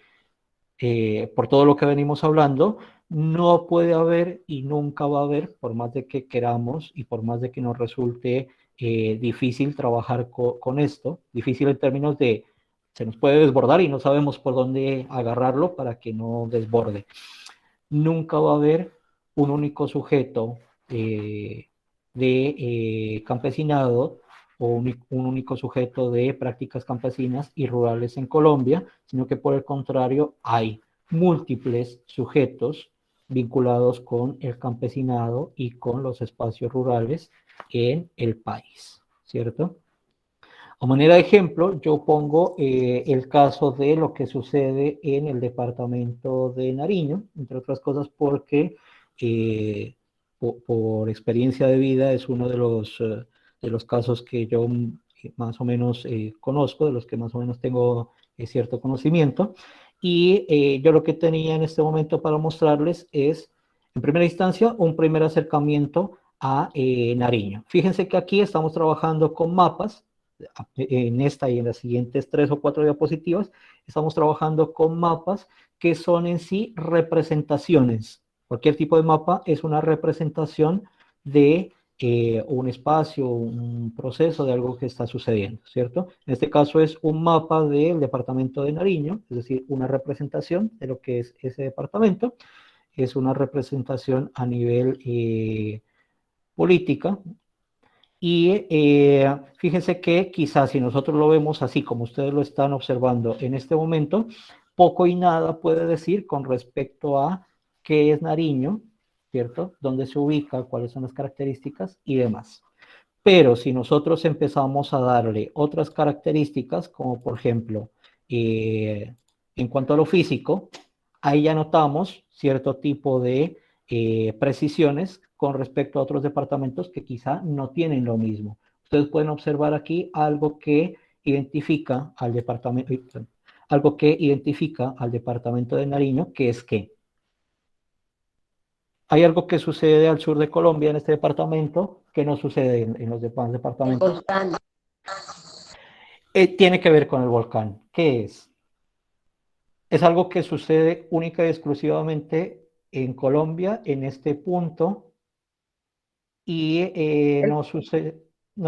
por todo lo que venimos hablando, no puede haber y nunca va a haber, por más de que queramos y por más de que nos resulte difícil trabajar con esto, difícil en términos de se nos puede desbordar y no sabemos por dónde agarrarlo para que no desborde. Nunca va a haber un único sujeto de campesinado o un único sujeto de prácticas campesinas y rurales en Colombia, sino que por el contrario hay múltiples sujetos vinculados con el campesinado y con los espacios rurales en el país, ¿cierto? A manera de ejemplo, yo pongo el caso de lo que sucede en el departamento de Nariño, entre otras cosas porque por experiencia de vida es uno de los casos que yo más o menos conozco, de los que más o menos tengo cierto conocimiento. Y yo lo que tenía en este momento para mostrarles es En primera instancia, un primer acercamiento a Nariño. Fíjense que aquí estamos trabajando con mapas, en esta y en las siguientes 3 o 4 diapositivas, estamos trabajando con mapas que son en sí representaciones. Cualquier tipo de mapa es una representación de un espacio, un proceso de algo que está sucediendo, ¿cierto? En este caso es un mapa del departamento de Nariño, es decir, una representación de lo que es ese departamento, es una representación a nivel política. Y fíjense que quizás si nosotros lo vemos así como ustedes lo están observando en este momento, poco y nada puede decir con respecto a qué es Nariño, ¿cierto? ¿Dónde se ubica? ¿Cuáles son las características? Y demás. Pero si nosotros empezamos a darle otras características, como por ejemplo, en cuanto a lo físico, ahí ya notamos cierto tipo de precisiones con respecto a otros departamentos que quizá no tienen lo mismo. Ustedes pueden observar aquí algo que identifica al departamento, de Nariño, que es que hay algo que sucede al sur de Colombia, en este departamento, que no sucede en los demás El departamentos. volcán. Tiene que ver con el volcán. ¿Qué es? Es algo que sucede única y exclusivamente en Colombia, en este punto, y El, no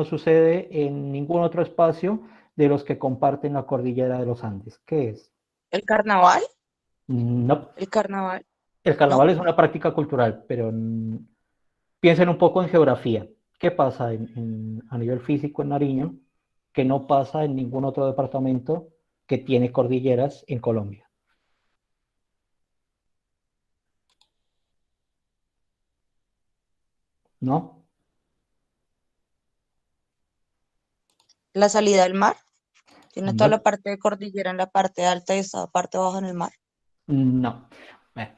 sucede en ningún otro espacio de los que comparten la cordillera de los Andes. ¿Qué es? ¿El carnaval? No. ¿El carnaval? El No. carnaval es una práctica cultural, pero piensen un poco en geografía. ¿Qué pasa a nivel físico en Nariño que no pasa en ningún otro departamento que tiene cordilleras en Colombia? ¿No? ¿La salida del mar? ¿Tiene toda No. la parte de cordillera en la parte alta y esta parte baja en el mar? No. Bueno,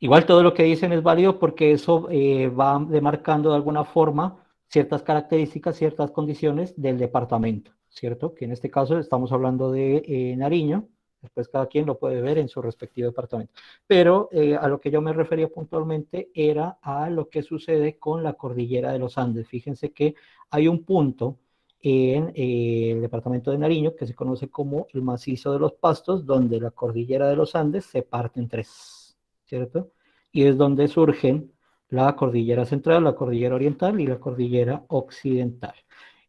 igual todo lo que dicen es válido porque eso va demarcando de alguna forma ciertas características, ciertas condiciones del departamento, ¿cierto? Que en este caso estamos hablando de Nariño, después cada quien lo puede ver en su respectivo departamento. Pero a lo que yo me refería puntualmente era a lo que sucede con la cordillera de los Andes. Fíjense que hay un punto en el departamento de Nariño que se conoce como el macizo de los Pastos, donde la cordillera de los Andes se parte en tres, ¿cierto? Y es donde surgen la cordillera central, la cordillera oriental y la cordillera occidental.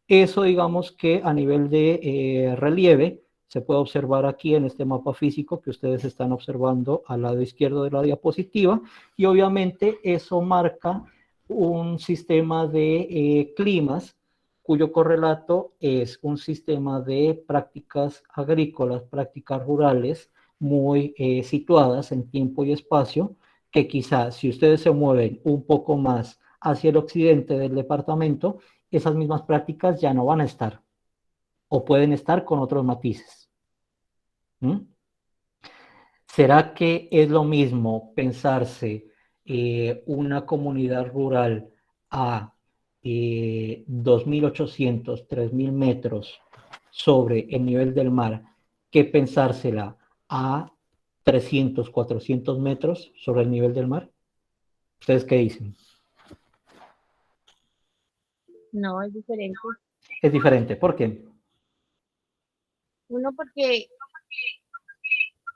Eso digamos que a nivel de relieve se puede observar aquí en este mapa físico que ustedes están observando al lado izquierdo de la diapositiva, y obviamente eso marca un sistema de climas cuyo correlato es un sistema de prácticas agrícolas, prácticas rurales muy situadas en tiempo y espacio, que quizás si ustedes se mueven un poco más hacia el occidente del departamento, esas mismas prácticas ya no van a estar o pueden estar con otros matices. ¿Mm? ¿Será que es lo mismo pensarse una comunidad rural a 2.800, 3.000 metros sobre el nivel del mar que pensársela a 300, 400 metros sobre el nivel del mar? ¿Ustedes qué dicen? No, es diferente. Es diferente. ¿Por qué? Uno, porque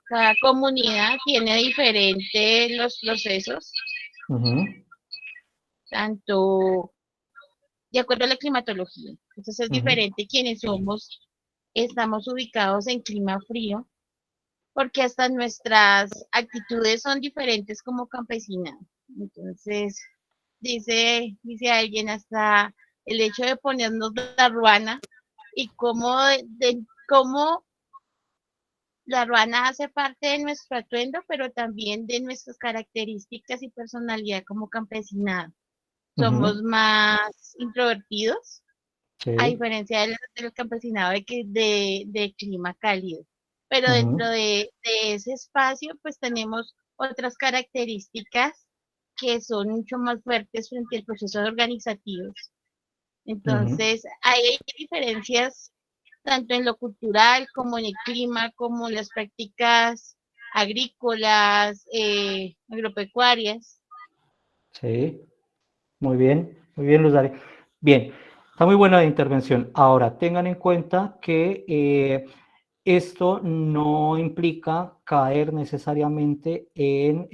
cada comunidad tiene diferentes los procesos, tanto de acuerdo a la climatología. Entonces es diferente quienes estamos ubicados en clima frío, porque hasta nuestras actitudes son diferentes como campesinas. Entonces, dice alguien, hasta el hecho de ponernos la ruana y cómo la ruana hace parte de nuestro atuendo, pero también de nuestras características y personalidad como campesinado. Somos más introvertidos, a Sí. diferencia del campesinado de clima cálido. Pero dentro de ese espacio, pues tenemos otras características que son mucho más fuertes frente al proceso organizativos. Entonces, hay diferencias tanto en lo cultural como en el clima, como en las prácticas agrícolas, agropecuarias. Sí, muy bien, Luz Dari. Bien, está muy buena la intervención. Ahora, tengan en cuenta que esto no implica caer necesariamente en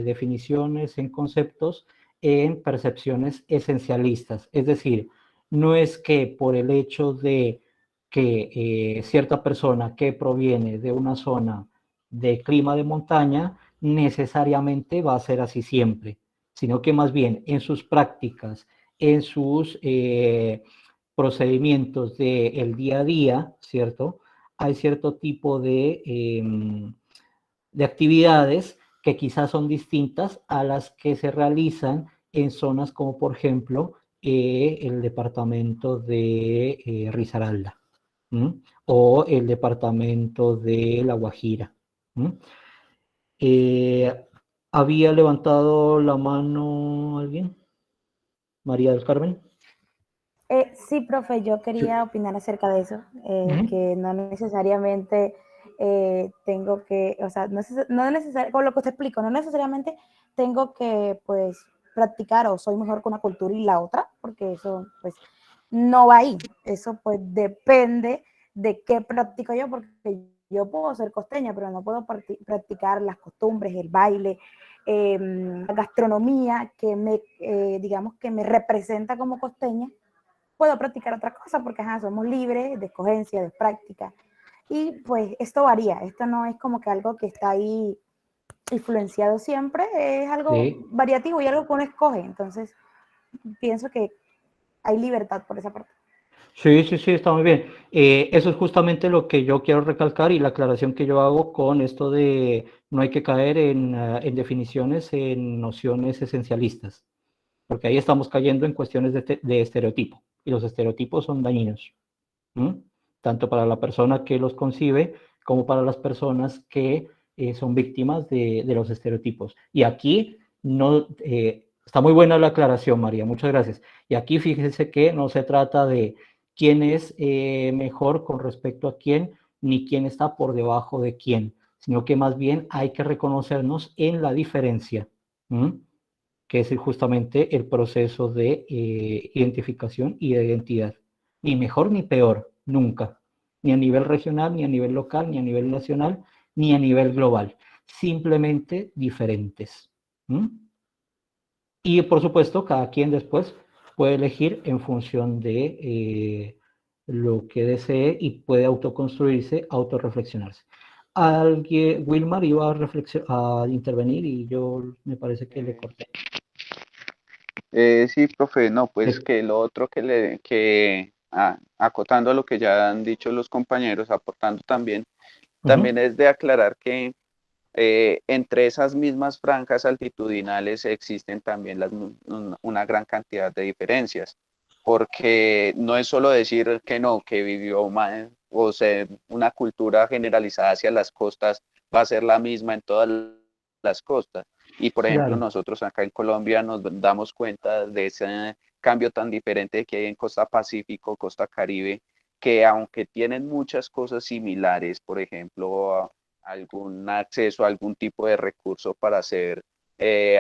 definiciones, en conceptos, en percepciones esencialistas. Es decir, no es que por el hecho de que cierta persona que proviene de una zona de clima de montaña necesariamente va a ser así siempre, sino que más bien en sus prácticas, en sus procedimientos del día a día, ¿cierto? Hay cierto tipo de actividades que quizás son distintas a las que se realizan en zonas como por ejemplo el departamento de Risaralda, ¿m? O el departamento de La Guajira. ¿Había levantado la mano alguien? María del Carmen. Sí, profe, yo quería opinar acerca de eso, que no necesariamente tengo que, o sea, no necesariamente, con lo que usted explicó, no necesariamente tengo que, pues, practicar o soy mejor con una cultura y la otra, porque eso, pues, no va ahí. Eso, pues, depende de qué practico yo, porque yo puedo ser costeña, pero no puedo practicar las costumbres, el baile, la gastronomía que me, digamos, que me representa como costeña. Puedo practicar otra cosa porque somos libres de escogencia, de práctica. Y pues esto varía, esto no es como que algo que está ahí influenciado siempre, es algo variativo y algo que uno escoge. Entonces, pienso que hay libertad por esa parte. Sí, sí, sí, está muy bien. Eso es justamente lo que yo quiero recalcar y la aclaración que yo hago con esto de no hay que caer en definiciones, en nociones esencialistas, porque ahí estamos cayendo en cuestiones de estereotipo y los estereotipos son dañinos, tanto para la persona que los concibe como para las personas que son víctimas de los estereotipos. Y aquí no, está muy buena la aclaración, María, muchas gracias. Y aquí fíjense que no se trata de quién es mejor con respecto a quién, ni quién está por debajo de quién, sino que más bien hay que reconocernos en la diferencia, que es justamente el proceso de identificación y de identidad. Ni mejor ni peor, nunca. Ni a nivel regional, ni a nivel local, ni a nivel nacional, ni a nivel global. Simplemente diferentes. Y por supuesto, cada quien después puede elegir en función de lo que desee y puede autoconstruirse, autorreflexionarse. Alguien, Wilmar iba a intervenir y yo me parece que le corté. Sí, profe, no, pues que lo otro acotando a lo que ya han dicho los compañeros, aportando también es de aclarar que entre esas mismas franjas altitudinales existen también una gran cantidad de diferencias, porque no es solo decir que no, que vivió mal, o sea, una cultura generalizada hacia las costas va a ser la misma en todas las costas. Y por ejemplo, nosotros acá en Colombia nos damos cuenta de ese cambio tan diferente que hay en Costa Pacífico, Costa Caribe, que aunque tienen muchas cosas similares, por ejemplo, algún acceso a algún tipo de recurso para hacer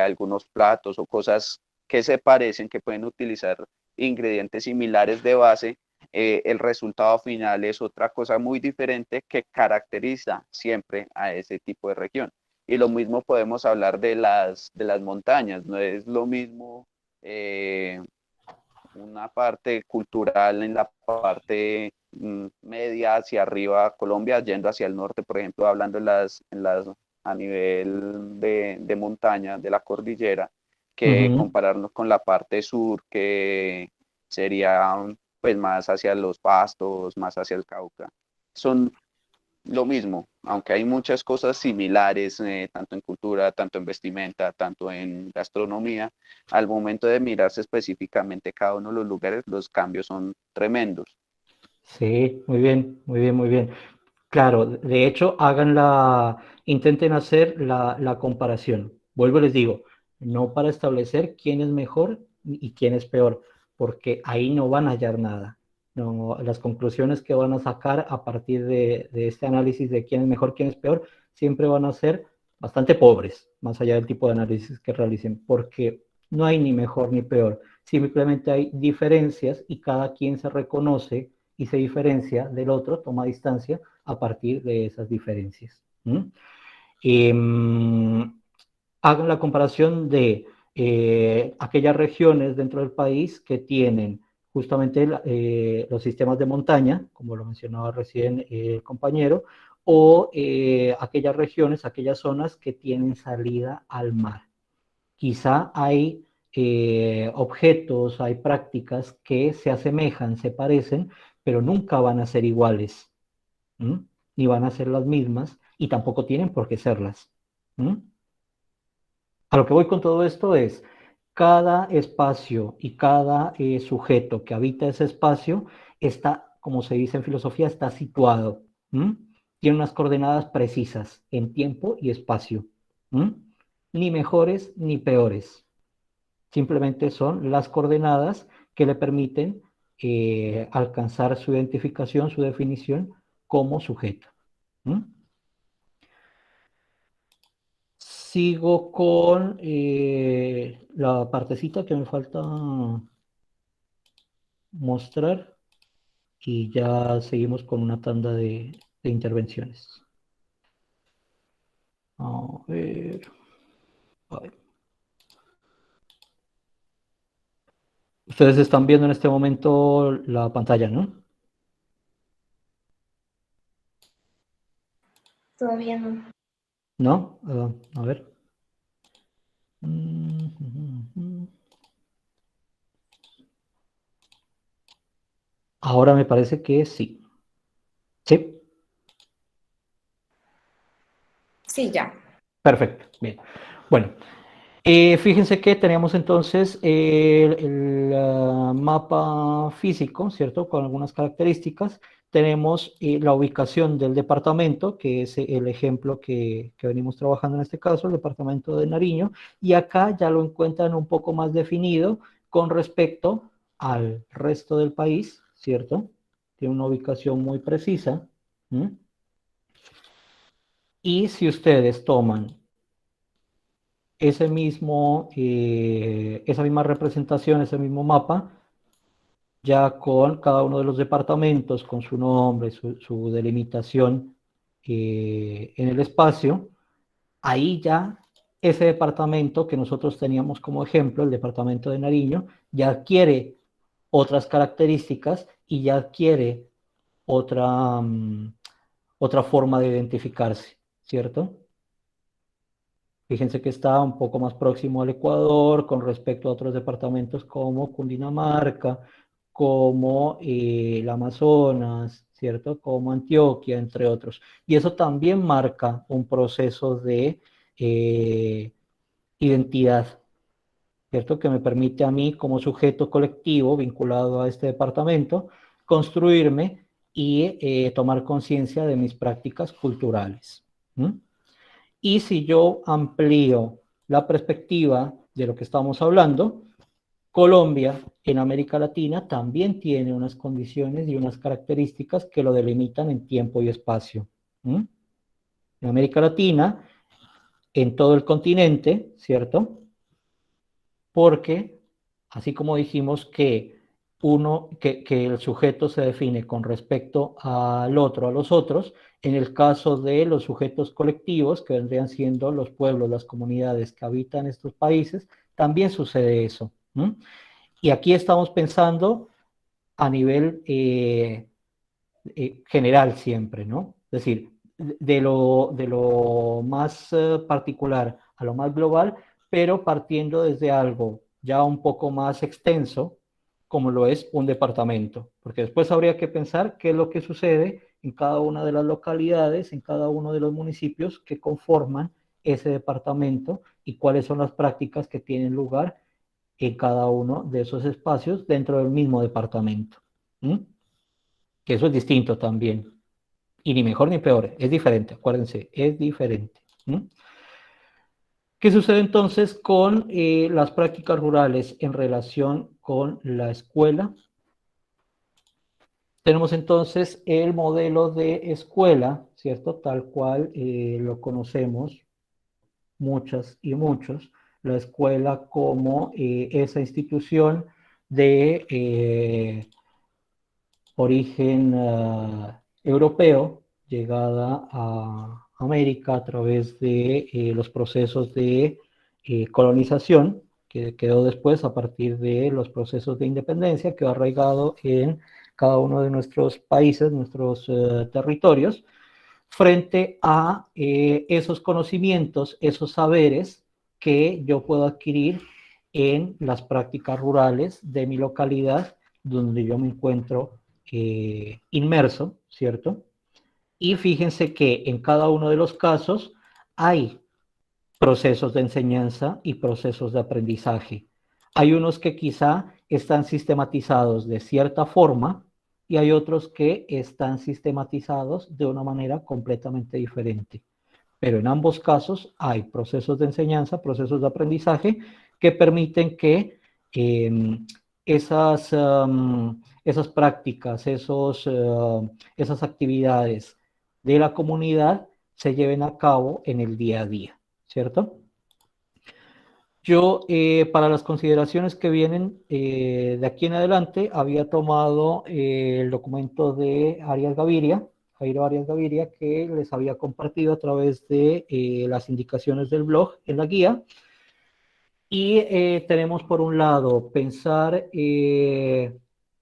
algunos platos o cosas que se parecen, que pueden utilizar ingredientes similares de base, el resultado final es otra cosa muy diferente que caracteriza siempre a ese tipo de región. Y lo mismo podemos hablar de las montañas, no es lo mismo una parte cultural en la parte media hacia arriba, Colombia, yendo hacia el norte, por ejemplo, hablando a nivel de montaña, de la cordillera, que compararnos con la parte sur, que sería pues más hacia los Pastos, más hacia el Cauca. Son lo mismo, aunque hay muchas cosas similares, tanto en cultura, tanto en vestimenta, tanto en gastronomía, al momento de mirarse específicamente cada uno de los lugares, los cambios son tremendos. Sí, muy bien, muy bien, muy bien. Claro, de hecho, intenten hacer la comparación. Vuelvo y les digo, no para establecer quién es mejor y quién es peor, porque ahí no van a hallar nada. No, las conclusiones que van a sacar a partir de este análisis de quién es mejor, quién es peor, siempre van a ser bastante pobres, más allá del tipo de análisis que realicen, porque No hay ni mejor ni peor, simplemente hay diferencias y cada quien se reconoce y se diferencia del otro, toma distancia a partir de esas diferencias. Hagan la comparación de aquellas regiones dentro del país que tienen justamente los sistemas de montaña, como lo mencionaba recién el compañero, o aquellas regiones, aquellas zonas que tienen salida al mar. Quizá hay objetos, hay prácticas que se asemejan, se parecen, pero nunca van a ser iguales, ni van a ser las mismas, y tampoco tienen por qué serlas. A lo que voy con todo esto es, cada espacio y cada sujeto que habita ese espacio está, como se dice en filosofía, está situado. Tiene unas coordenadas precisas en tiempo y espacio. Ni mejores ni peores. Simplemente son las coordenadas que le permiten alcanzar su identificación, su definición como sujeto. Sigo con la partecita que me falta mostrar y ya seguimos con una tanda de intervenciones. A ver. Ustedes están viendo en este momento la pantalla, ¿no? Todavía no. ¿No? A ver. Ahora me parece que sí. ¿Sí? Sí, ya. Perfecto. Bien. Bueno, fíjense que tenemos entonces el mapa físico, ¿cierto? Con algunas características. Tenemos la ubicación del departamento, que es el ejemplo que venimos trabajando en este caso, el departamento de Nariño, y acá ya lo encuentran un poco más definido con respecto al resto del país, ¿cierto? Tiene una ubicación muy precisa. Y si ustedes toman esa misma representación, ese mismo mapa, ya con cada uno de los departamentos, con su nombre, su delimitación en el espacio, ahí ya ese departamento que nosotros teníamos como ejemplo, el departamento de Nariño, ya adquiere otras características y ya adquiere otra forma de identificarse, ¿cierto? Fíjense que está un poco más próximo al Ecuador con respecto a otros departamentos como Cundinamarca, como el Amazonas, ¿cierto? Como Antioquia, entre otros. Y eso también marca un proceso de identidad, ¿cierto? Que me permite a mí, como sujeto colectivo vinculado a este departamento, construirme y tomar conciencia de mis prácticas culturales. Y si yo amplío la perspectiva de lo que estamos hablando, Colombia en América Latina también tiene unas condiciones y unas características que lo delimitan en tiempo y espacio. En América Latina, en todo el continente, ¿cierto? Porque, así como dijimos que el sujeto se define con respecto al otro, a los otros, en el caso de los sujetos colectivos, que vendrían siendo los pueblos, las comunidades que habitan estos países, también sucede eso. Y aquí estamos pensando a nivel general siempre, ¿no? Es decir, de lo más particular a lo más global, pero partiendo desde algo ya un poco más extenso, como lo es un departamento, porque después habría que pensar qué es lo que sucede en cada una de las localidades, en cada uno de los municipios que conforman ese departamento y cuáles son las prácticas que tienen lugar en cada uno de esos espacios dentro del mismo departamento. Que eso es distinto también. Y ni mejor ni peor, es diferente, acuérdense, es diferente. ¿Qué sucede entonces con las prácticas rurales en relación con la escuela? Tenemos entonces el modelo de escuela, ¿cierto? Tal cual lo conocemos muchas y muchos, la escuela como esa institución de origen europeo, llegada a América a través de los procesos de colonización, que quedó después a partir de los procesos de independencia, quedó arraigado en cada uno de nuestros países, nuestros territorios, frente a esos conocimientos, esos saberes que yo puedo adquirir en las prácticas rurales de mi localidad, donde yo me encuentro inmerso, ¿cierto? Y fíjense que en cada uno de los casos hay procesos de enseñanza y procesos de aprendizaje. Hay unos que quizá están sistematizados de cierta forma y hay otros que están sistematizados de una manera completamente diferente. Pero en ambos casos hay procesos de enseñanza, procesos de aprendizaje que permiten que esas prácticas, esas actividades de la comunidad se lleven a cabo en el día a día, ¿cierto? Yo, para las consideraciones que vienen de aquí en adelante, había tomado el documento de Arias Gaviria, Jairo Arias Gaviria, que les había compartido a través de las indicaciones del blog en la guía. Y tenemos por un lado pensar en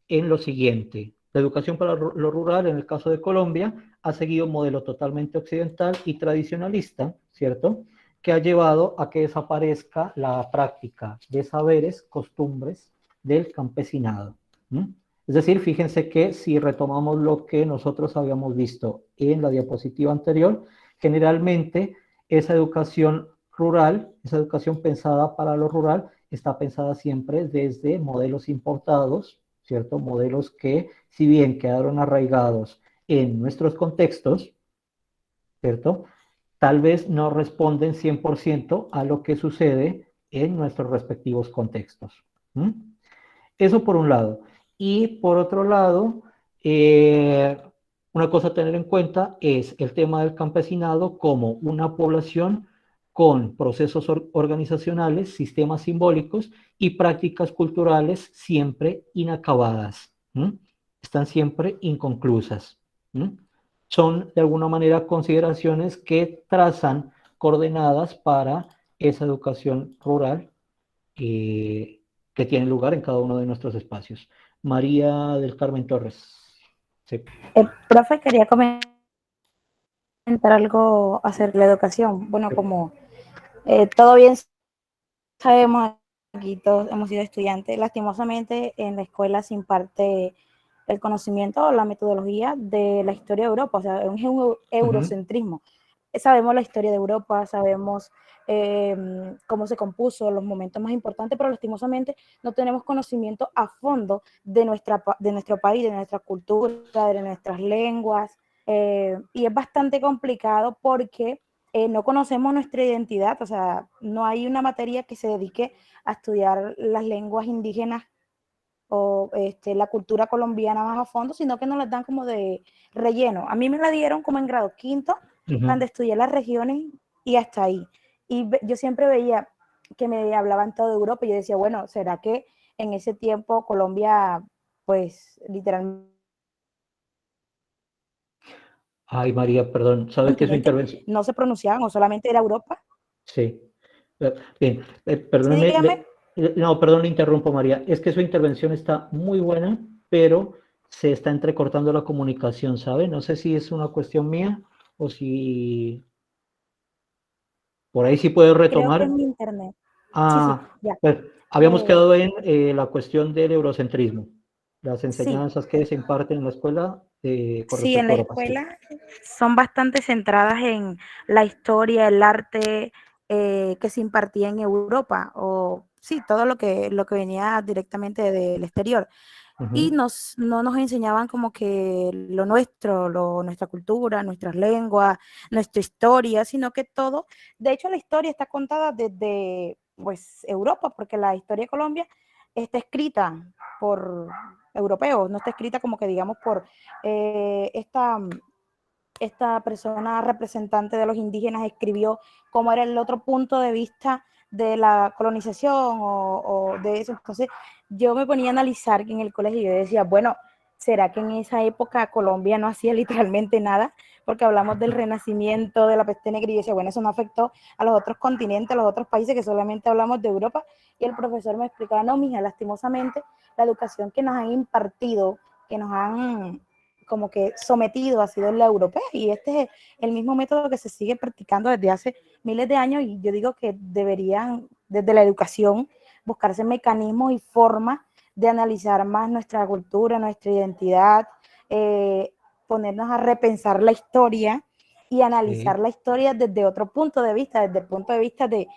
lo siguiente. La educación para lo rural, en el caso de Colombia, ha seguido un modelo totalmente occidental y tradicionalista, ¿cierto?, que ha llevado a que desaparezca la práctica de saberes, costumbres del campesinado. Es decir, fíjense que si retomamos lo que nosotros habíamos visto en la diapositiva anterior, generalmente esa educación rural, esa educación pensada para lo rural, está pensada siempre desde modelos importados, ¿cierto? Modelos que, si bien quedaron arraigados en nuestros contextos, ¿cierto?, tal vez no responden 100% a lo que sucede en nuestros respectivos contextos. Eso por un lado. Y por otro lado, una cosa a tener en cuenta es el tema del campesinado como una población con procesos organizacionales, sistemas simbólicos y prácticas culturales siempre inacabadas. Están siempre inconclusas. Son de alguna manera consideraciones que trazan coordenadas para esa educación rural que tiene lugar en cada uno de nuestros espacios. María del Carmen Torres. Sí. Profe, quería comentar algo acerca de la educación. Bueno, como todo bien sabemos, aquí todos hemos sido estudiantes, lastimosamente en la escuela se imparte el conocimiento o la metodología de la historia de Europa, o sea, es un eurocentrismo. Sabemos la historia de Europa, sabemos cómo se compuso, los momentos más importantes, pero lastimosamente no tenemos conocimiento a fondo de nuestro país, de nuestra cultura, de nuestras lenguas, y es bastante complicado porque no conocemos nuestra identidad, o sea, no hay una materia que se dedique a estudiar las lenguas indígenas o la cultura colombiana más a fondo, sino que nos las dan como de relleno. A mí me la dieron como en grado quinto, cuando estudié las regiones y hasta ahí. Y yo siempre veía que me hablaban todo de Europa y yo decía, bueno, ¿será que en ese tiempo Colombia, pues, literalmente... Ay, María, perdón, ¿sabes qué es su intervención? ¿No se pronunciaban o solamente era Europa? Sí. Bien, perdóneme. Sí, No, perdón, le interrumpo, María. Es que su intervención está muy buena, pero se está entrecortando la comunicación, ¿sabe? No sé si es una cuestión mía o si por ahí sí puede creo que retomar. es mi internet. Sí, Ah, ya. pues habíamos quedado en la cuestión del eurocentrismo, las Sí, enseñanzas que se imparten en la escuela con sí, en respecto a la Europa. Sí. escuela son bastante centradas en la historia, el arte que se impartía en Europa, o sí, todo lo que venía directamente del exterior. Y no nos enseñaban como que lo nuestro, nuestra cultura, nuestras lenguas, nuestra historia, sino que todo, de hecho la historia está contada desde pues Europa, porque la historia de Colombia está escrita por europeos, no está escrita como que digamos por esta persona representante de los indígenas escribió cómo era el otro punto de vista de la colonización o de eso. Entonces yo me ponía a analizar que en el colegio yo decía, bueno, ¿será que en esa época Colombia no hacía literalmente nada? Porque hablamos del renacimiento, de la peste negra, y yo decía, bueno, eso no afectó a los otros continentes, a los otros países, que solamente hablamos de Europa. Y el profesor me explicaba, no, mija, lastimosamente, la educación que nos han impartido, que nos han como que sometido, ha sido la europea, y este es el mismo método que se sigue practicando desde hace miles de años, y yo digo que deberían, desde la educación, buscarse mecanismos y formas de analizar más nuestra cultura, nuestra identidad, ponernos a repensar la historia y analizar la historia desde otro punto de vista, desde el punto de vista de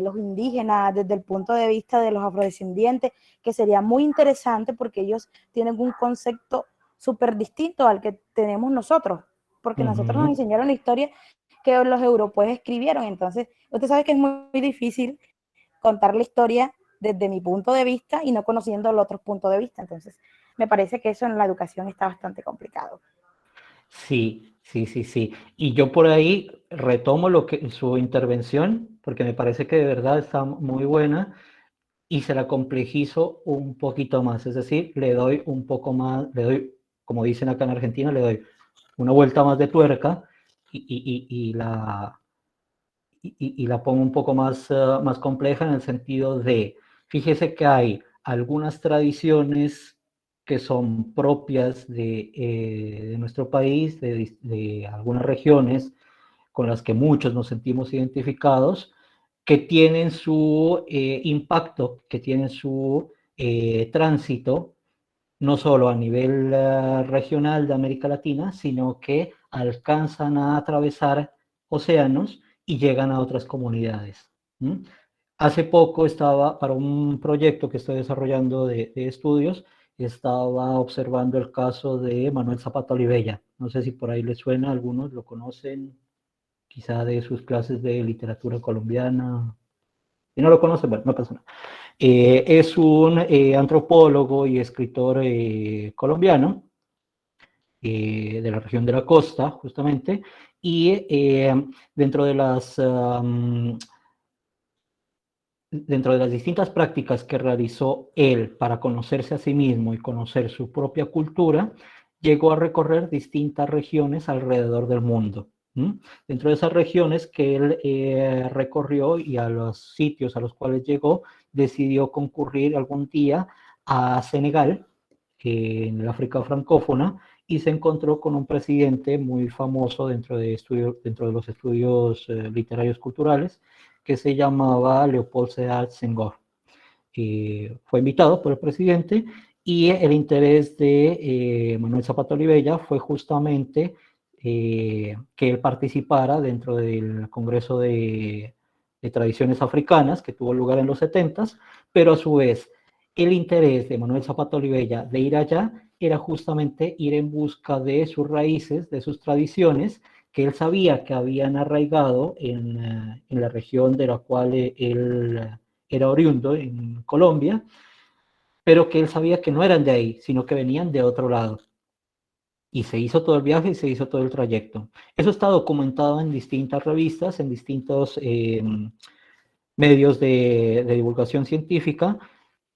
los indígenas, desde el punto de vista de los afrodescendientes, que sería muy interesante porque ellos tienen un concepto súper distinto al que tenemos nosotros, porque nosotros nos enseñaron la historia que los europeos escribieron. Entonces, usted sabe que es muy difícil contar la historia desde mi punto de vista y no conociendo los otros puntos de vista. Entonces, me parece que eso en la educación está bastante complicado. Sí, sí, sí, sí. Y yo por ahí retomo su intervención, porque me parece que de verdad está muy buena y se la complejizo un poquito más. Es decir, le doy un poco más, le doy, como dicen acá en Argentina, le doy una vuelta más de tuerca y la pongo un poco más compleja en el sentido de, fíjese que hay algunas tradiciones que son propias de nuestro país, de algunas regiones con las que muchos nos sentimos identificados, que tienen su impacto, que tienen su tránsito, no solo a nivel regional de América Latina, sino que alcanzan a atravesar océanos y llegan a otras comunidades. Hace poco estaba, para un proyecto que estoy desarrollando de estudios, estaba observando el caso de Manuel Zapata Olivella. No sé si por ahí les suena, algunos lo conocen, quizá de sus clases de literatura colombiana. Si no lo conocen, bueno, no pasa nada. Es un antropólogo y escritor colombiano, de la región de la costa, justamente, y dentro de las distintas prácticas que realizó él para conocerse a sí mismo y conocer su propia cultura, llegó a recorrer distintas regiones alrededor del mundo. Dentro de esas regiones que él recorrió y a los sitios a los cuales llegó, decidió concurrir algún día a Senegal, en el África francófona, y se encontró con un presidente muy famoso dentro de los estudios literarios culturales, que se llamaba Leopold Sédar Senghor. Fue invitado por el presidente y el interés de Manuel Zapata Olivella fue justamente que él participara dentro del Congreso de Tradiciones Africanas que tuvo lugar en los 70s, pero a su vez el interés de Manuel Zapata Olivella de ir allá era justamente ir en busca de sus raíces, de sus tradiciones, que él sabía que habían arraigado en la región de la cual él era oriundo, en Colombia, pero que él sabía que no eran de ahí, sino que venían de otro lado. Y se hizo todo el viaje y se hizo todo el trayecto. Eso está documentado en distintas revistas, en distintos medios de divulgación científica,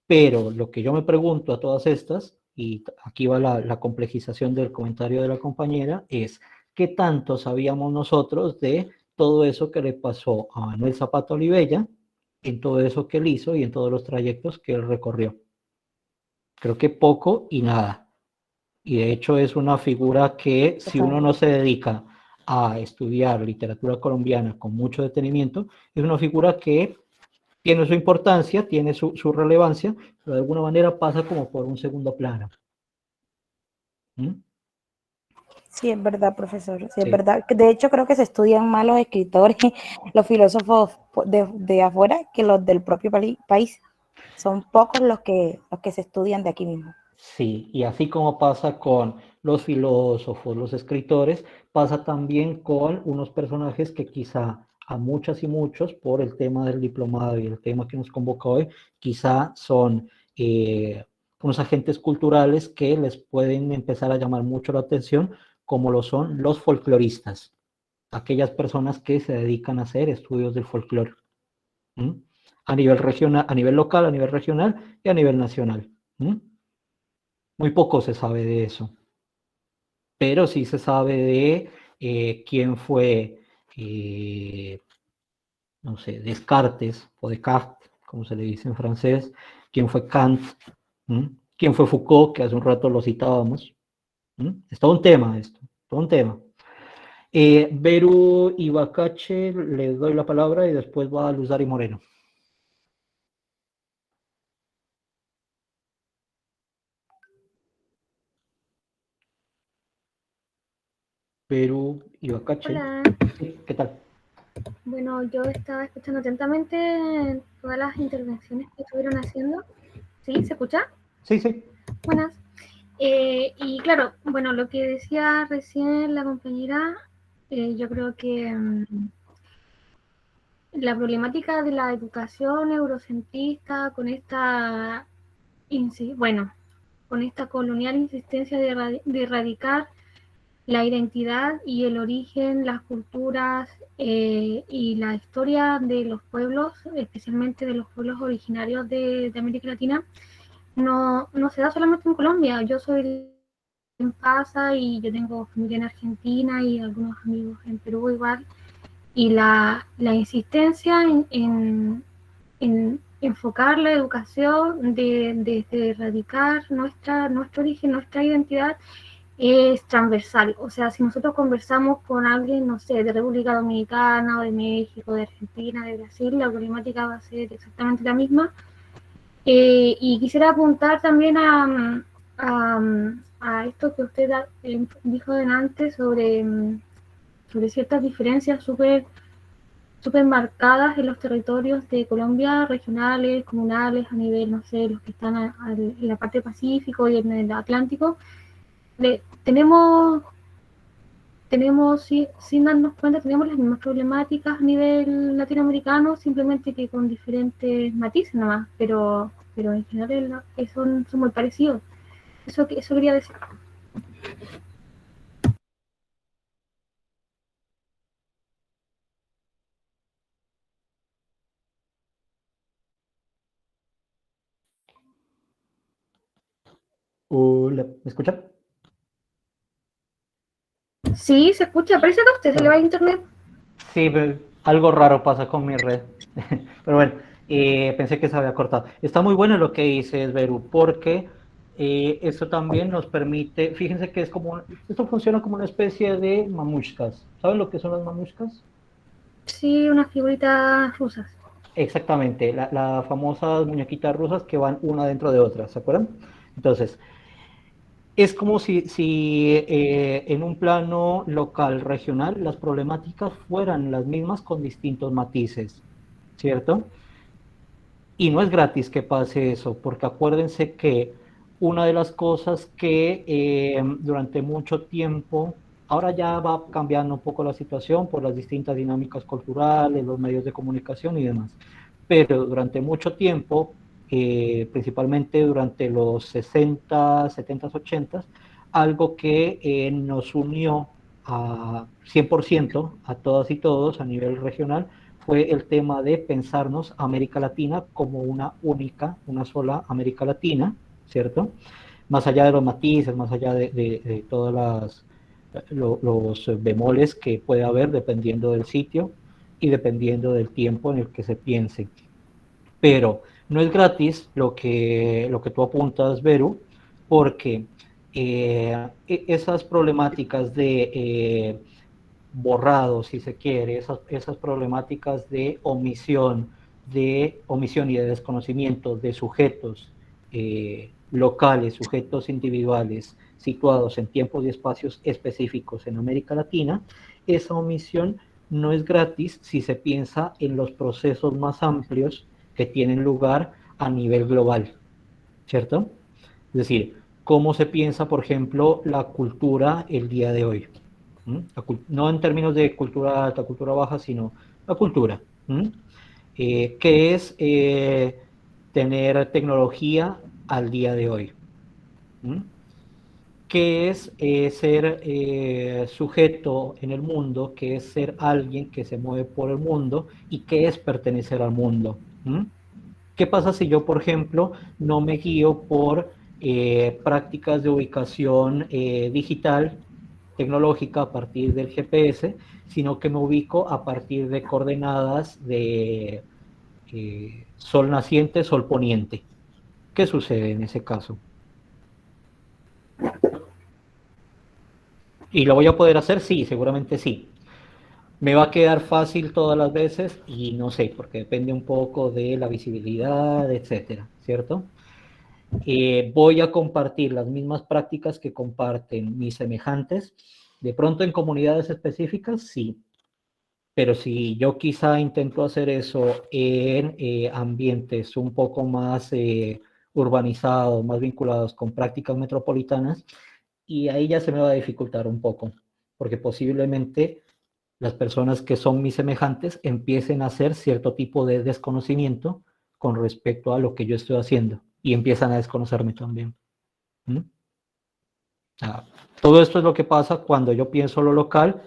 pero lo que yo me pregunto a todas estas, y aquí va la complejización del comentario de la compañera, es ¿qué tanto sabíamos nosotros de todo eso que le pasó a Manuel Zapata Olivella, en todo eso que él hizo y en todos los trayectos que él recorrió? Creo que poco y nada. Y de hecho es una figura que si uno no se dedica a estudiar literatura colombiana con mucho detenimiento, es una figura que tiene su importancia, tiene su relevancia, pero de alguna manera pasa como por un segundo plano. Sí, es verdad, profesor. Sí, es verdad. De hecho, creo que se estudian más los escritores, los filósofos de afuera que los del propio país. Son pocos los que se estudian de aquí mismo. Sí, y así como pasa con los filósofos, los escritores, pasa también con unos personajes que quizá a muchas y muchos, por el tema del diplomado y el tema que nos convoca hoy, quizá son unos agentes culturales que les pueden empezar a llamar mucho la atención, como lo son los folcloristas, aquellas personas que se dedican a hacer estudios del folclore. ¿Mm? A nivel regional, a nivel local, a nivel regional y a nivel nacional. ¿Mm? Muy poco se sabe de eso, pero sí se sabe de quién fue, no sé, Descartes o Descartes, como se le dice en francés, quién fue Kant, ¿Mm? Quién fue Foucault, que hace un rato lo citábamos. ¿Mm? Es todo un tema esto, todo un tema. Beru y Bacache, les doy la palabra y después va a Luzari Moreno. Beru y Bacache. Hola. Sí, ¿qué tal? Bueno, yo estaba escuchando atentamente todas las intervenciones que estuvieron haciendo. ¿Sí? ¿Se escucha? Sí, sí. Buenas. Y claro, bueno, lo que decía recién la compañera, yo creo que la problemática de la educación eurocentrista con esta, bueno, con esta colonial insistencia de erradicar la identidad y el origen, las culturas y la historia de los pueblos, especialmente de los pueblos originarios de América Latina, no se da solamente en Colombia. Yo soy en Pasa y yo tengo familia en Argentina y algunos amigos en Perú igual. Y la insistencia en enfocar la educación de erradicar nuestro origen, nuestra identidad, es transversal. O sea, si nosotros conversamos con alguien, no sé, de República Dominicana o de México, de Argentina, de Brasil, la problemática va a ser exactamente la misma. Y quisiera apuntar también a esto que usted dijo antes sobre ciertas diferencias súper marcadas en los territorios de Colombia, regionales, comunales, a nivel, no sé, los que están en la parte del Pacífico y en el Atlántico. Tenemos, sin darnos cuenta, tenemos las mismas problemáticas a nivel latinoamericano, simplemente que con diferentes matices nomás, pero en general son muy parecidos. Eso quería decir. Hola, ¿me escuchan? Sí, se escucha, parece que a usted se le va a internet. Sí, pero algo raro pasa con mi red. Pero bueno, pensé que se había cortado. Está muy bueno lo que dices, Beru, porque eso también nos permite, fíjense que esto funciona como una especie de mamushkas. ¿Saben lo que son las mamushkas? Sí, unas figuritas rusas. Exactamente, las famosas muñequitas rusas que van una dentro de otra, ¿se acuerdan? Entonces, es como si en un plano local, regional, las problemáticas fueran las mismas con distintos matices, ¿cierto? Y no es gratis que pase eso, porque acuérdense que una de las cosas que durante mucho tiempo, ahora ya va cambiando un poco la situación por las distintas dinámicas culturales, los medios de comunicación y demás, pero durante mucho tiempo, principalmente durante los 60, 70, 80, algo que nos unió a 100% a todas y todos a nivel regional fue el tema de pensarnos América Latina como una sola América Latina, ¿cierto? Más allá de los matices, más allá de todos los bemoles que puede haber dependiendo del sitio y dependiendo del tiempo en el que se piense. Pero no es gratis lo que tú apuntas, Beru, porque esas problemáticas de borrado, si se quiere, esas problemáticas de omisión y de desconocimiento de sujetos locales, sujetos individuales situados en tiempos y espacios específicos en América Latina, esa omisión no es gratis si se piensa en los procesos más amplios que tienen lugar a nivel global, ¿cierto? Es decir, cómo se piensa, por ejemplo, la cultura el día de hoy. No en términos de cultura alta, cultura baja, sino la cultura. ¿Qué es tener tecnología al día de hoy? ¿Qué es ser sujeto en el mundo? ¿Qué es ser alguien que se mueve por el mundo? ¿Y qué es pertenecer al mundo? ¿Mm? ¿Qué pasa si yo, por ejemplo, no me guío por prácticas de ubicación digital, tecnológica a partir del GPS, sino que me ubico a partir de coordenadas de sol naciente, sol poniente? ¿Qué sucede en ese caso? ¿Y lo voy a poder hacer? Sí, seguramente sí. ¿Me va a quedar fácil todas las veces? Y no sé, porque depende un poco de la visibilidad, etcétera, ¿cierto? Voy a compartir las mismas prácticas que comparten mis semejantes. De pronto en comunidades específicas, sí. Pero si yo quizá intento hacer eso en ambientes un poco más urbanizados, más vinculados con prácticas metropolitanas, y ahí ya se me va a dificultar un poco, porque posiblemente las personas que son mis semejantes empiecen a hacer cierto tipo de desconocimiento con respecto a lo que yo estoy haciendo y empiezan a desconocerme también. ¿Mm? Todo esto es lo que pasa cuando yo pienso lo local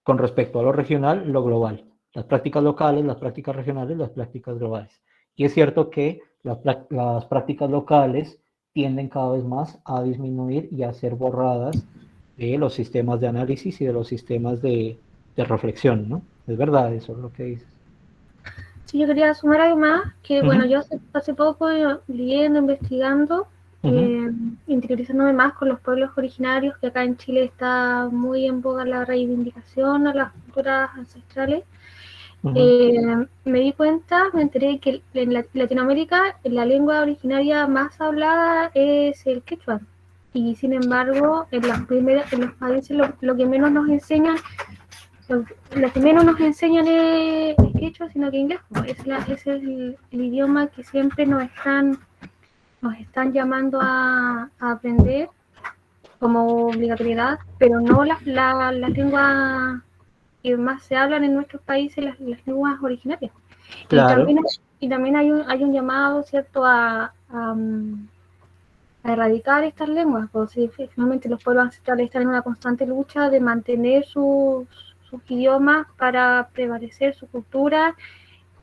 con respecto a lo regional, lo global. Las prácticas locales, las prácticas regionales, las prácticas globales. Y es cierto que las prácticas locales tienden cada vez más a disminuir y a ser borradas de los sistemas de análisis y de los sistemas de reflexión, ¿no? Es verdad, eso es lo que dices. Sí, yo quería sumar además que, bueno, yo hace poco leyendo, investigando, interiorizándome más con los pueblos originarios, que acá en Chile está muy en boga la reivindicación a las culturas ancestrales. Me di cuenta, me enteré que en Latinoamérica la lengua originaria más hablada es el quechua. Y sin embargo, en los países lo que menos nos enseñan, lo que menos nos enseñan es quechua, sino que inglés. Ese es el idioma que siempre nos están llamando a aprender como obligatoriedad, pero no las lenguas que más se hablan en nuestros países, las lenguas originarias. Claro. Y también hay un llamado, ¿cierto?, a erradicar estas lenguas, porque finalmente los pueblos ancestrales están en una constante lucha de mantener sus idiomas para prevalecer su cultura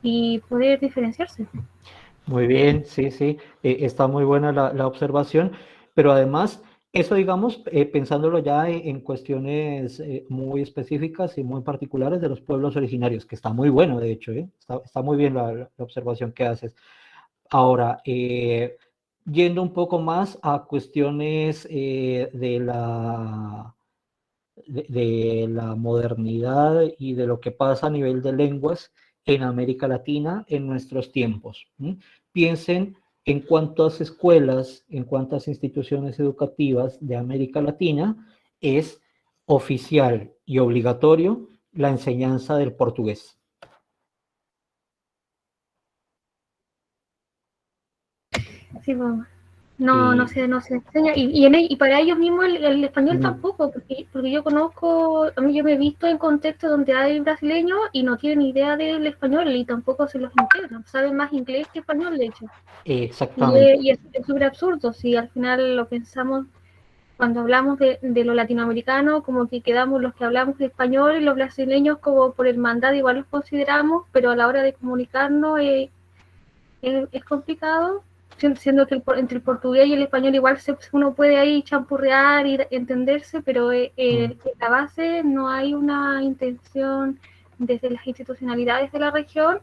y poder diferenciarse. Muy bien, sí, sí, está muy buena la observación, pero además, eso digamos, pensándolo ya en cuestiones muy específicas y muy particulares de los pueblos originarios, que está muy bueno, de hecho, está muy bien la observación que haces. Ahora, yendo un poco más a cuestiones de la modernidad y de lo que pasa a nivel de lenguas en América Latina en nuestros tiempos. Piensen en cuántas escuelas, en cuántas instituciones educativas de América Latina es oficial y obligatorio la enseñanza del portugués. Sí, bueno. No se enseña. Y para ellos mismos el español tampoco, porque yo conozco, yo me he visto en contextos donde hay brasileños y no tienen idea del español y tampoco se los integran. Saben más inglés que español, de hecho. Exactamente. Y es súper absurdo si al final lo pensamos cuando hablamos de lo latinoamericano, como que quedamos los que hablamos español y los brasileños como por hermandad igual los consideramos, pero a la hora de comunicarnos es complicado, siendo que entre el portugués y el español igual uno puede ahí champurrear y entenderse, pero en la base no hay una intención desde las institucionalidades de la región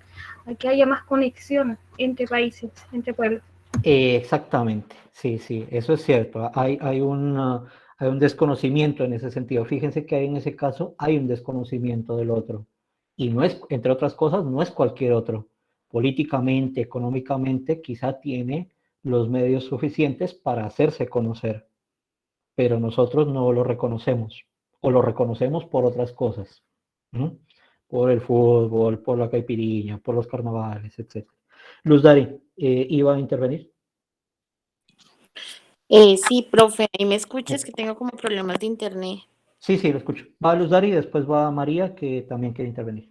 a que haya más conexión entre países, entre pueblos. Exactamente, sí, sí, eso es cierto. Hay un desconocimiento en ese sentido. Fíjense que en ese caso hay un desconocimiento del otro. Y no es, entre otras cosas, no es cualquier otro. Políticamente, económicamente, quizá tiene los medios suficientes para hacerse conocer, pero nosotros no lo reconocemos o lo reconocemos por otras cosas, por el fútbol, por la caipirinha, por los carnavales, etc. Luz Dari, ¿iba a intervenir? Sí, profe, ¿y me escuchas? Que tengo como problemas de internet. Sí, lo escucho. Va Luz Dari y después va María, que también quiere intervenir.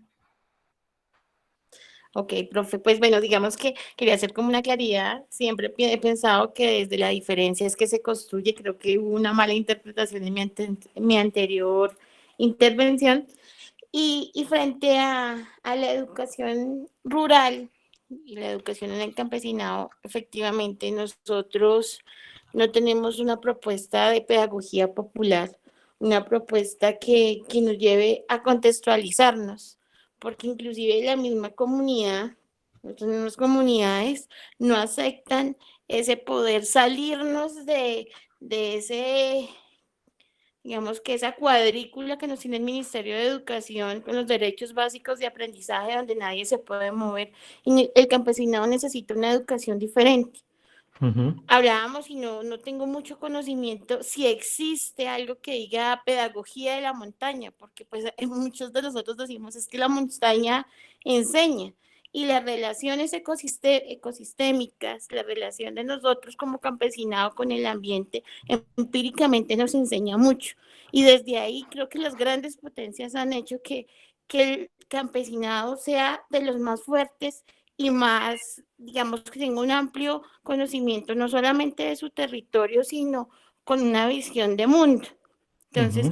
Ok, profe, pues bueno, digamos que quería hacer como una claridad. Siempre he pensado que desde la diferencia es que se construye. Creo que hubo una mala interpretación en mi anterior intervención. Y frente a la educación rural y la educación en el campesinado, efectivamente nosotros no tenemos una propuesta de pedagogía popular, una propuesta que nos lleve a contextualizarnos, porque inclusive la misma comunidad, las mismas comunidades no aceptan ese poder salirnos de ese, digamos que esa cuadrícula que nos tiene el Ministerio de Educación con los derechos básicos de aprendizaje donde nadie se puede mover. Y el campesinado necesita una educación diferente. Hablábamos y no tengo mucho conocimiento si existe algo que diga pedagogía de la montaña, porque pues muchos de nosotros decimos es que la montaña enseña, y las relaciones ecosistémicas, la relación de nosotros como campesinado con el ambiente, empíricamente nos enseña mucho. Y desde ahí creo que las grandes potencias han hecho que el campesinado sea de los más fuertes y más, digamos, que tenga un amplio conocimiento, no solamente de su territorio, sino con una visión de mundo. Entonces,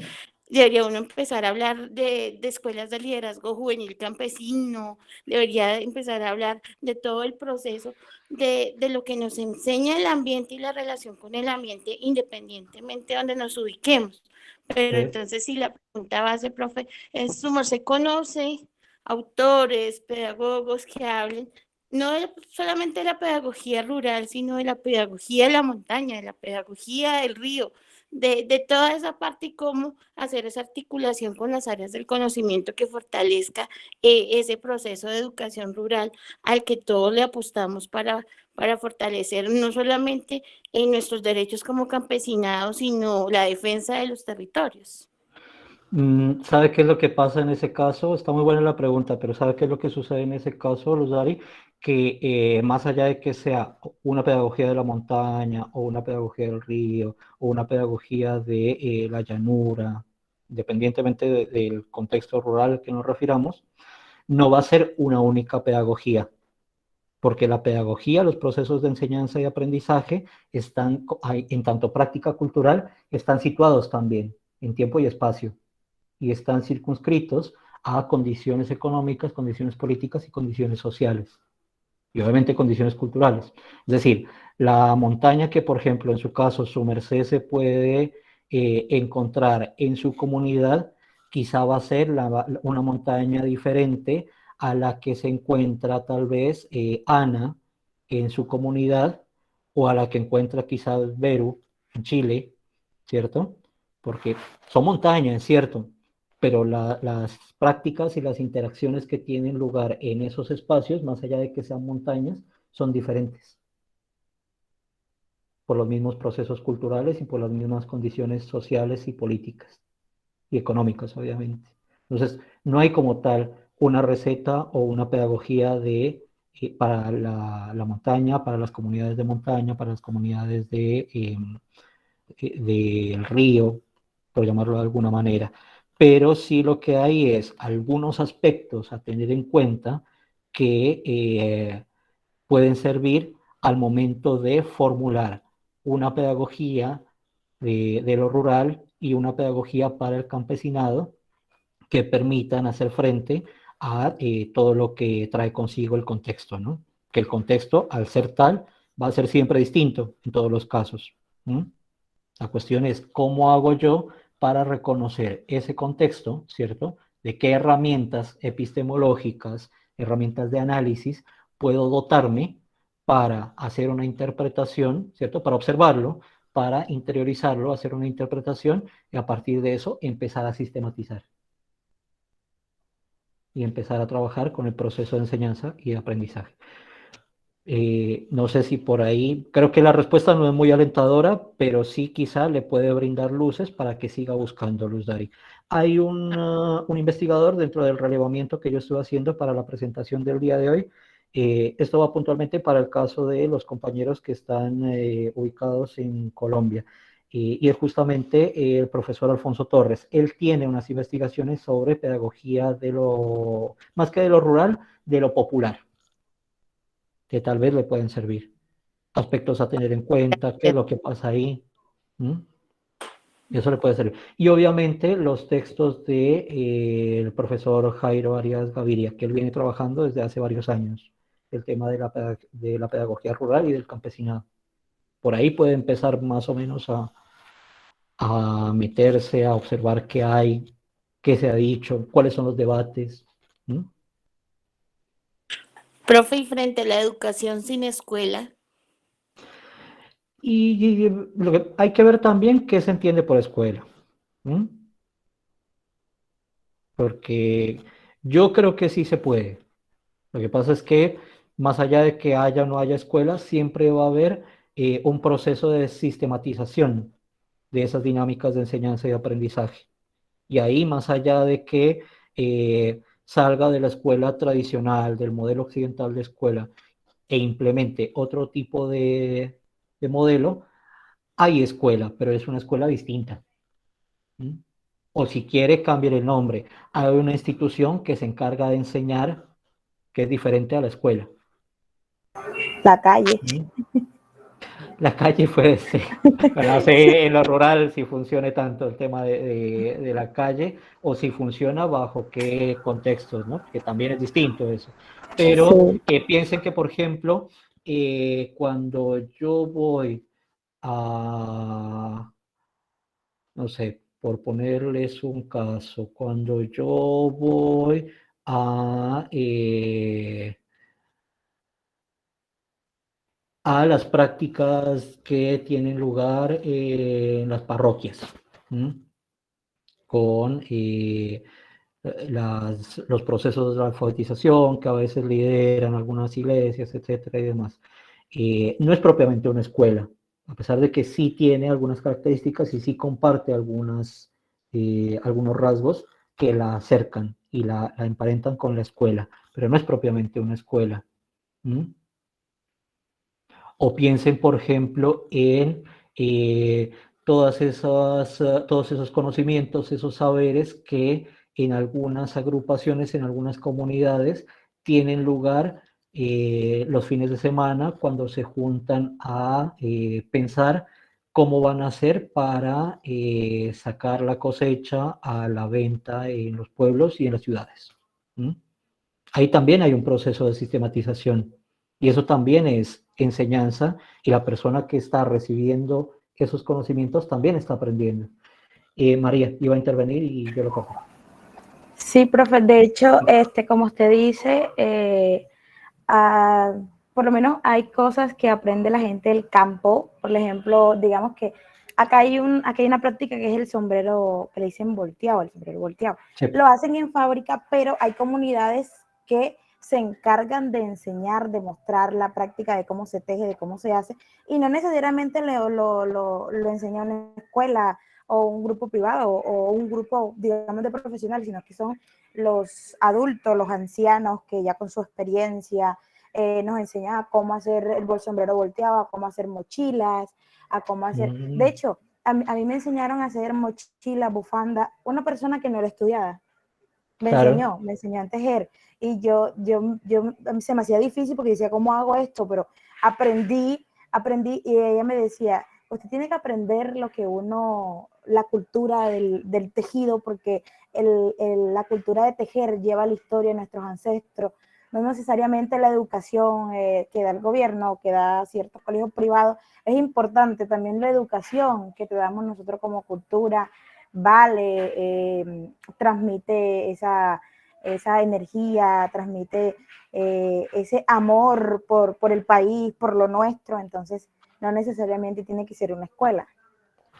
debería uno empezar a hablar de escuelas de liderazgo juvenil campesino, debería empezar a hablar de todo el proceso de lo que nos enseña el ambiente y la relación con el ambiente, independientemente de donde nos ubiquemos. Pero entonces, si la pregunta base, profe, es, ¿su merced conoce autores, pedagogos que hablen no solamente de la pedagogía rural, sino de la pedagogía de la montaña, de la pedagogía del río, de toda esa parte y cómo hacer esa articulación con las áreas del conocimiento que fortalezca ese proceso de educación rural al que todos le apostamos para fortalecer no solamente nuestros derechos como campesinados, sino la defensa de los territorios? ¿Sabe qué es lo que pasa en ese caso? Está muy buena la pregunta, pero ¿sabe qué es lo que sucede en ese caso, Luzari? Que más allá de que sea una pedagogía de la montaña o una pedagogía del río o una pedagogía de la llanura, independientemente del contexto rural al que nos refiramos, no va a ser una única pedagogía, porque la pedagogía, los procesos de enseñanza y aprendizaje están, en tanto práctica cultural, están situados también en tiempo y espacio y están circunscritos a condiciones económicas, condiciones políticas y condiciones sociales. Y obviamente condiciones culturales. Es decir, la montaña que, por ejemplo, en su caso, su merced se puede encontrar en su comunidad, quizá va a ser una montaña diferente a la que se encuentra tal vez Ana en su comunidad, o a la que encuentra quizás Beru en Chile, ¿cierto? Porque son montañas, ¿cierto? Pero las prácticas y las interacciones que tienen lugar en esos espacios, más allá de que sean montañas, son diferentes por los mismos procesos culturales y por las mismas condiciones sociales y políticas y económicas, obviamente. Entonces, no hay como tal una receta o una pedagogía para la montaña, para las comunidades de montaña, para las comunidades del río, por llamarlo de alguna manera. Pero sí lo que hay es algunos aspectos a tener en cuenta que pueden servir al momento de formular una pedagogía de lo rural y una pedagogía para el campesinado que permitan hacer frente a todo lo que trae consigo el contexto, ¿no? Que el contexto, al ser tal, va a ser siempre distinto en todos los casos. La cuestión es cómo hago yo para reconocer ese contexto, ¿cierto? De qué herramientas epistemológicas, herramientas de análisis puedo dotarme para hacer una interpretación, ¿cierto? Para observarlo, para interiorizarlo, hacer una interpretación y a partir de eso empezar a sistematizar y empezar a trabajar con el proceso de enseñanza y de aprendizaje. No sé si por ahí, creo que la respuesta no es muy alentadora, pero sí quizá le puede brindar luces para que siga buscando, Luz Dari. Hay un investigador dentro del relevamiento que yo estuve haciendo para la presentación del día de hoy. Esto va puntualmente para el caso de los compañeros que están ubicados en Colombia. Y es justamente el profesor Alfonso Torres. Él tiene unas investigaciones sobre pedagogía de más que de lo rural, de lo popular. que tal vez le pueden servir. Aspectos a tener en cuenta, qué es lo que pasa ahí. Eso le puede servir. Y obviamente los textos de, el profesor Jairo Arias Gaviria, que él viene trabajando desde hace varios años, el tema de la pedagogía rural y del campesinado. Por ahí puede empezar más o menos a meterse, a observar qué hay, qué se ha dicho, cuáles son los debates. Profe, y frente a la educación sin escuela. Y lo que hay que ver también qué se entiende por escuela. Porque yo creo que sí se puede. Lo que pasa es que más allá de que haya o no haya escuelas, siempre va a haber un proceso de sistematización de esas dinámicas de enseñanza y aprendizaje. Y ahí, más allá de que salga de la escuela tradicional, del modelo occidental de escuela, e implemente otro tipo de modelo, hay escuela, pero es una escuela distinta. O si quiere, cambie el nombre. Hay una institución que se encarga de enseñar que es diferente a la escuela. La calle. La calle puede ser. Bueno, no sé en lo rural si funcione tanto el tema de la calle o si funciona bajo qué contextos, ¿no? Que también es distinto eso. Pero piensen que, por ejemplo, cuando yo voy a, no sé, por ponerles un caso, cuando yo voy a las prácticas que tienen lugar en las parroquias, con los procesos de alfabetización que a veces lideran algunas iglesias, etcétera y demás. No es propiamente una escuela, a pesar de que sí tiene algunas características y sí comparte algunos rasgos que la acercan y la emparentan con la escuela, pero no es propiamente una escuela. O piensen, por ejemplo, en todos esos conocimientos, esos saberes que en algunas agrupaciones, en algunas comunidades, tienen lugar los fines de semana cuando se juntan a pensar cómo van a hacer para sacar la cosecha a la venta en los pueblos y en las ciudades. Ahí también hay un proceso de sistematización y eso también es enseñanza y la persona que está recibiendo esos conocimientos también está aprendiendo. María, iba a intervenir y yo lo corto. Sí, profe, de hecho, como usted dice, por lo menos hay cosas que aprende la gente del campo. Por ejemplo, digamos que acá hay una práctica que es el sombrero, que le dicen volteado, el sombrero volteado. Sí. Lo hacen en fábrica, pero hay comunidades que se encargan de enseñar, de mostrar la práctica de cómo se teje, de cómo se hace, y no necesariamente lo enseña una escuela o un grupo privado o un grupo, digamos, de profesionales, sino que son los adultos, los ancianos que ya con su experiencia nos enseñan a cómo hacer el sombrero volteado, a cómo hacer mochilas, a cómo hacer... De hecho, a mí me enseñaron a hacer mochilas, bufanda, una persona que no era estudiada. Me enseñó a tejer. Y yo se me hacía difícil porque decía, ¿cómo hago esto? Pero aprendí y ella me decía, usted tiene que aprender lo que la cultura del tejido, porque la cultura de tejer lleva la historia de nuestros ancestros, no necesariamente la educación que da el gobierno, que da ciertos colegios privados, es importante también la educación que te damos nosotros como cultura, transmite esa energía, transmite ese amor por el país, por lo nuestro, entonces no necesariamente tiene que ser una escuela.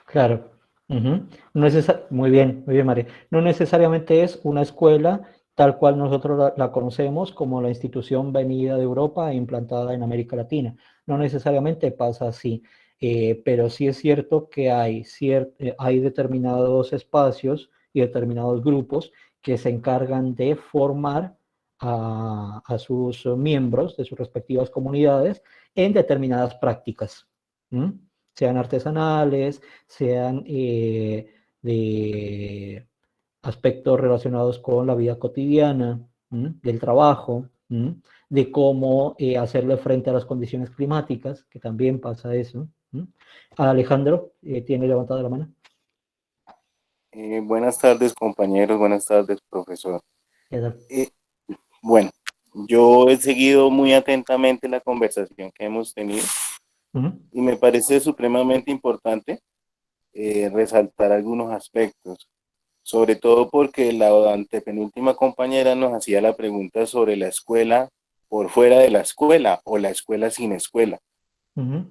Claro. No muy bien, María. No necesariamente es una escuela tal cual nosotros la conocemos como la institución venida de Europa e implantada en América Latina. No necesariamente pasa así, pero sí es cierto que hay determinados espacios y determinados grupos que se encargan de formar a sus miembros de sus respectivas comunidades en determinadas prácticas. Sean artesanales, sean de aspectos relacionados con la vida cotidiana, del trabajo, de cómo hacerle frente a las condiciones climáticas, que también pasa eso. Alejandro, ¿tiene levantada la mano? Buenas tardes, compañeros, buenas tardes, profesor. ¿Qué tal? Bueno, yo he seguido muy atentamente la conversación que hemos tenido y me parece supremamente importante resaltar algunos aspectos, sobre todo porque la antepenúltima compañera nos hacía la pregunta sobre la escuela por fuera de la escuela o la escuela sin escuela,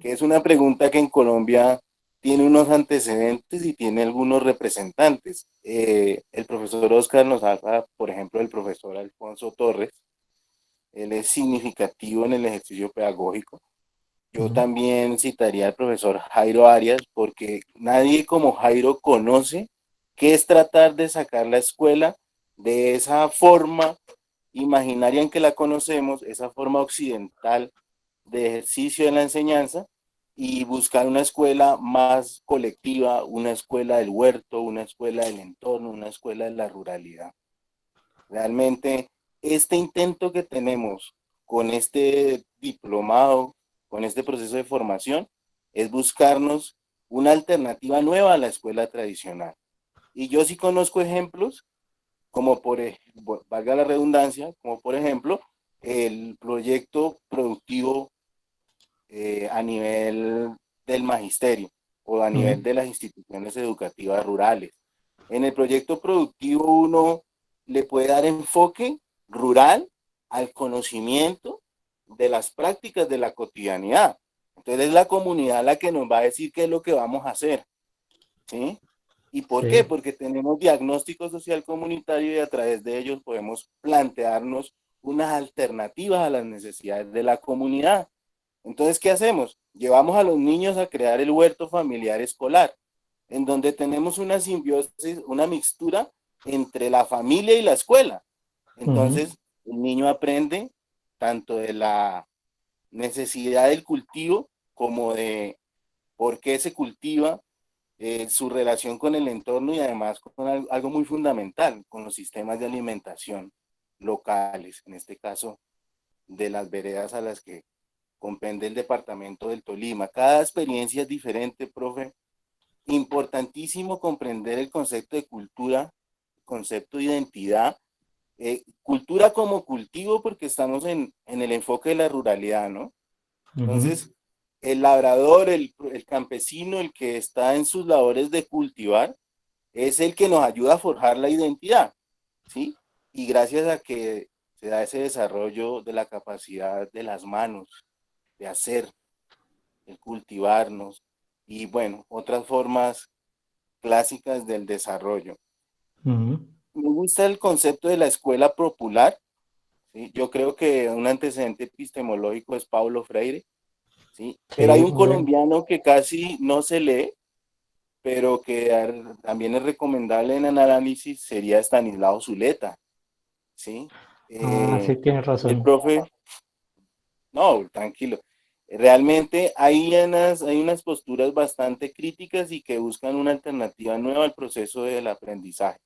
que es una pregunta que en Colombia tiene unos antecedentes y tiene algunos representantes. El profesor Oscar nos habla, por ejemplo, del profesor Alfonso Torres. Él es significativo en el ejercicio pedagógico. Yo también citaría al profesor Jairo Arias, porque nadie como Jairo conoce qué es tratar de sacar la escuela de esa forma imaginaria en que la conocemos, esa forma occidental de ejercicio de la enseñanza, y buscar una escuela más colectiva, una escuela del huerto, una escuela del entorno, una escuela de la ruralidad. Realmente, este intento que tenemos con este diplomado, con este proceso de formación, es buscarnos una alternativa nueva a la escuela tradicional. Y yo sí conozco ejemplos, como valga la redundancia, como por ejemplo, el proyecto productivo a nivel del magisterio o a nivel de las instituciones educativas rurales. En el proyecto productivo uno le puede dar enfoque rural al conocimiento de las prácticas de la cotidianidad. Entonces es la comunidad la que nos va a decir qué es lo que vamos a hacer, ¿sí? ¿Y por qué? Porque tenemos diagnóstico social comunitario y a través de ellos podemos plantearnos unas alternativas a las necesidades de la comunidad. Entonces, ¿qué hacemos? Llevamos a los niños a crear el huerto familiar escolar, en donde tenemos una simbiosis, una mixtura entre la familia y la escuela. Entonces, el niño aprende tanto de la necesidad del cultivo como de por qué se cultiva, su relación con el entorno y además con algo muy fundamental, con los sistemas de alimentación locales, en este caso de las veredas a las que comprende el departamento del Tolima. Cada experiencia es diferente, profe. Importantísimo comprender el concepto de cultura, concepto de identidad, cultura como cultivo, porque estamos en el enfoque de la ruralidad, ¿no? Entonces, el labrador, el campesino, el que está en sus labores de cultivar, es el que nos ayuda a forjar la identidad, ¿sí? Y gracias a que se da ese desarrollo de la capacidad de las manos, de hacer, el cultivarnos y bueno, otras formas clásicas del desarrollo. Me gusta el concepto de la escuela popular, ¿sí? Yo creo que un antecedente epistemológico es Paulo Freire, ¿sí? Pero hay un colombiano que casi no se lee, pero que también es recomendable en el análisis, sería Estanislao Zuleta, ¿sí? Sí, tienes razón. El profe, no, tranquilo. Realmente hay unas posturas bastante críticas y que buscan una alternativa nueva al proceso del aprendizaje.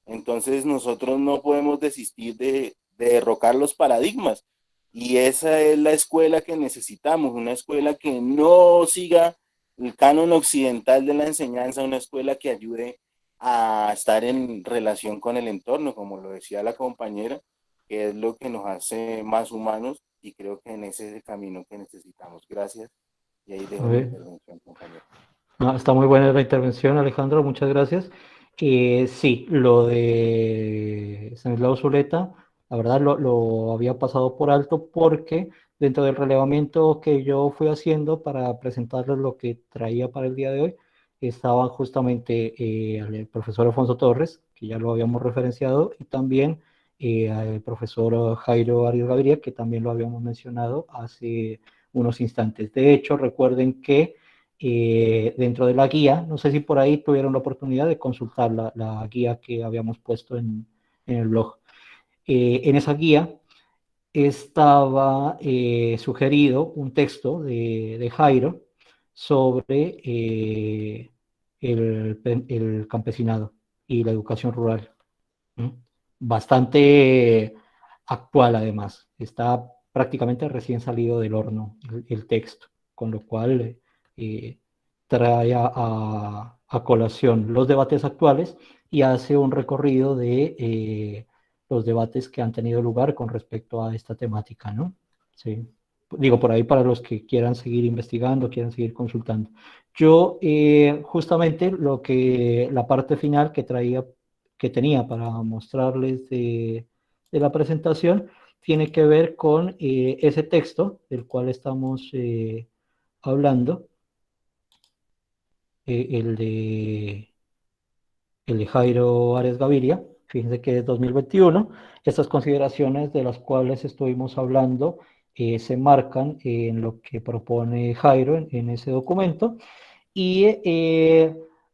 Entonces nosotros no podemos desistir de derrocar los paradigmas. Y esa es la escuela que necesitamos, una escuela que no siga el canon occidental de la enseñanza, una escuela que ayude a estar en relación con el entorno, como lo decía la compañera, que es lo que nos hace más humanos y creo que en ese es el camino que necesitamos. Gracias. Y ahí dejo mi intervención, compañero. No, está muy buena la intervención, Alejandro, muchas gracias. Sí, lo de Stanislao Zuleta, la verdad lo había pasado por alto porque dentro del relevamiento que yo fui haciendo para presentarles lo que traía para el día de hoy, estaban justamente el profesor Alfonso Torres, que ya lo habíamos referenciado, y también al profesor Jairo Arias Gaviria, que también lo habíamos mencionado hace unos instantes. De hecho, recuerden que dentro de la guía, no sé si por ahí tuvieron la oportunidad de consultar la guía que habíamos puesto en el blog. En esa guía estaba sugerido un texto de Jairo sobre el campesinado y la educación rural. ¿Mm? Bastante actual además, está prácticamente recién salido del horno el texto, con lo cual trae a colación los debates actuales y hace un recorrido de los debates que han tenido lugar con respecto a esta temática, ¿no? Sí. Digo, por ahí para los que quieran seguir investigando, quieran seguir consultando. Yo, justamente, la parte final que tenía para mostrarles de la presentación, tiene que ver con ese texto del cual estamos hablando, el de Jairo Arias Gaviria. Fíjense que es 2021. Estas consideraciones de las cuales estuvimos hablando se marcan en lo que propone Jairo en ese documento. Y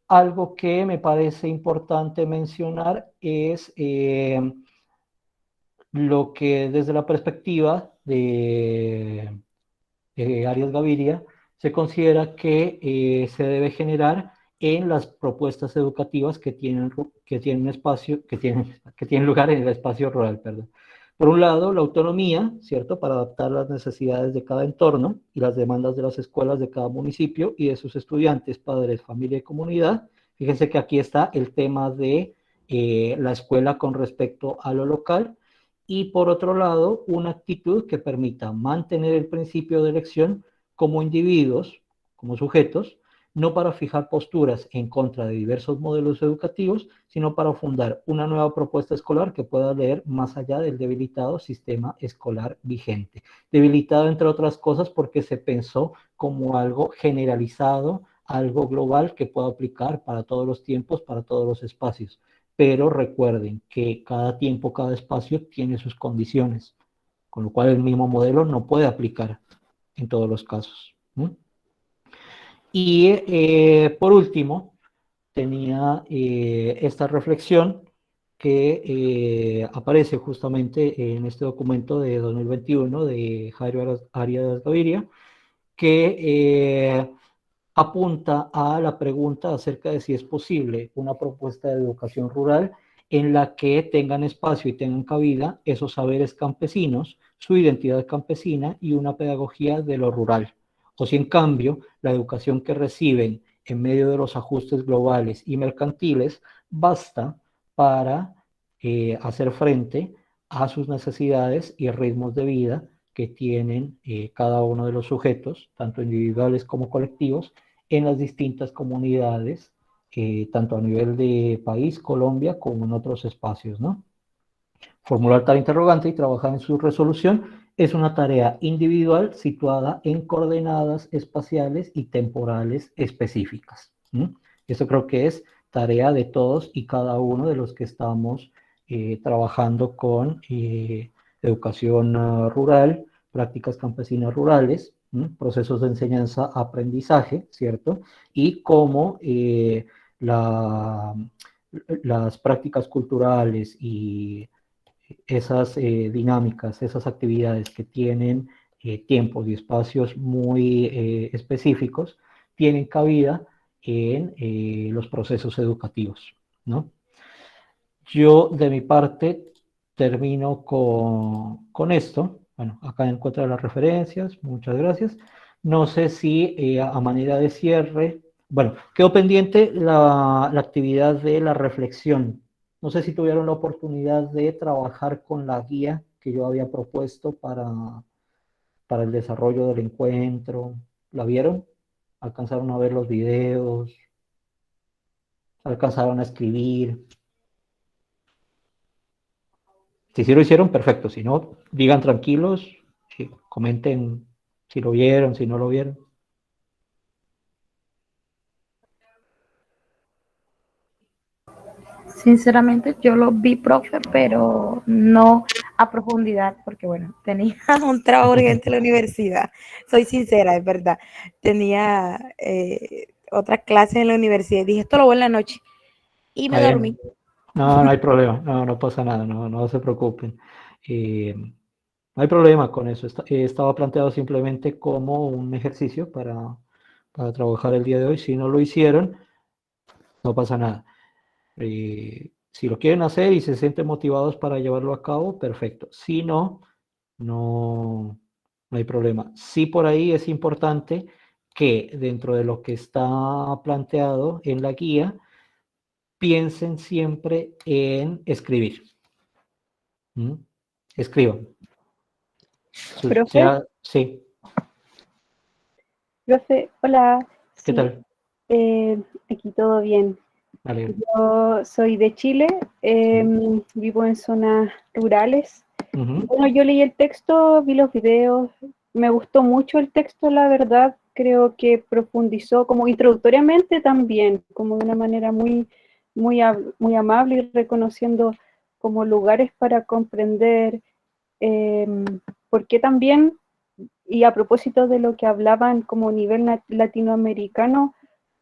algo que me parece importante mencionar es lo que desde la perspectiva de Arias Gaviria se considera que se debe generar en las propuestas educativas que tienen lugar en el espacio rural, perdón. Por un lado, la autonomía, ¿cierto?, para adaptar las necesidades de cada entorno y las demandas de las escuelas de cada municipio y de sus estudiantes, padres, familia y comunidad. Fíjense que aquí está el tema de la escuela con respecto a lo local. Y por otro lado, una actitud que permita mantener el principio de elección como individuos, como sujetos, no para fijar posturas en contra de diversos modelos educativos, sino para fundar una nueva propuesta escolar que pueda leer más allá del debilitado sistema escolar vigente. Debilitado, entre otras cosas, porque se pensó como algo generalizado, algo global que pueda aplicar para todos los tiempos, para todos los espacios. Pero recuerden que cada tiempo, cada espacio tiene sus condiciones, con lo cual el mismo modelo no puede aplicar en todos los casos. Y por último, tenía esta reflexión que aparece justamente en este documento de 2021 de Jairo Arias Gaviria, que apunta a la pregunta acerca de si es posible una propuesta de educación rural en la que tengan espacio y tengan cabida esos saberes campesinos, su identidad campesina y una pedagogía de lo rural. O si en cambio la educación que reciben en medio de los ajustes globales y mercantiles basta para hacer frente a sus necesidades y ritmos de vida que tienen cada uno de los sujetos, tanto individuales como colectivos, en las distintas comunidades, tanto a nivel de país, Colombia, como en otros espacios, ¿no? Formular tal interrogante y trabajar en su resolución es una tarea individual situada en coordenadas espaciales y temporales específicas. Eso creo que es tarea de todos y cada uno de los que estamos trabajando con educación rural, prácticas campesinas rurales, procesos de enseñanza-aprendizaje, ¿cierto? Y cómo las prácticas culturales y esas dinámicas, esas actividades que tienen tiempos y espacios muy específicos, tienen cabida en los procesos educativos, ¿no? Yo, de mi parte, termino con esto. Bueno, acá encuentro las referencias, muchas gracias. No sé si a manera de cierre, bueno, quedó pendiente la actividad de la reflexión. No sé si tuvieron la oportunidad de trabajar con la guía que yo había propuesto para el desarrollo del encuentro. ¿La vieron? ¿Alcanzaron a ver los videos? ¿Alcanzaron a escribir? Si sí lo hicieron, perfecto. Si no, digan tranquilos, comenten si lo vieron, si no lo vieron. Sinceramente, yo lo vi, profe, pero no a profundidad, porque bueno, tenía un trabajo urgente en la universidad. Soy sincera, es verdad. Tenía otra clase en la universidad y dije, esto lo voy en la noche. Y me dormí. No, no hay problema, no pasa nada, no se preocupen. No hay problema con eso. Estaba planteado simplemente como un ejercicio para trabajar el día de hoy. Si no lo hicieron, no pasa nada. Si lo quieren hacer y se sienten motivados para llevarlo a cabo, perfecto. Si no, no hay problema. Sí, por ahí es importante que dentro de lo que está planteado en la guía, piensen siempre en escribir. Escriban. ¿Profe? Sí. Profe, hola. ¿Qué Sí, tal? aquí todo bien. Vale. Yo soy de Chile, vivo en zonas rurales. Bueno, yo leí el texto, vi los videos, me gustó mucho el texto, la verdad. Creo que profundizó como introductoriamente también, como de una manera muy amable y reconociendo como lugares para comprender por qué también, y a propósito de lo que hablaban como nivel latinoamericano,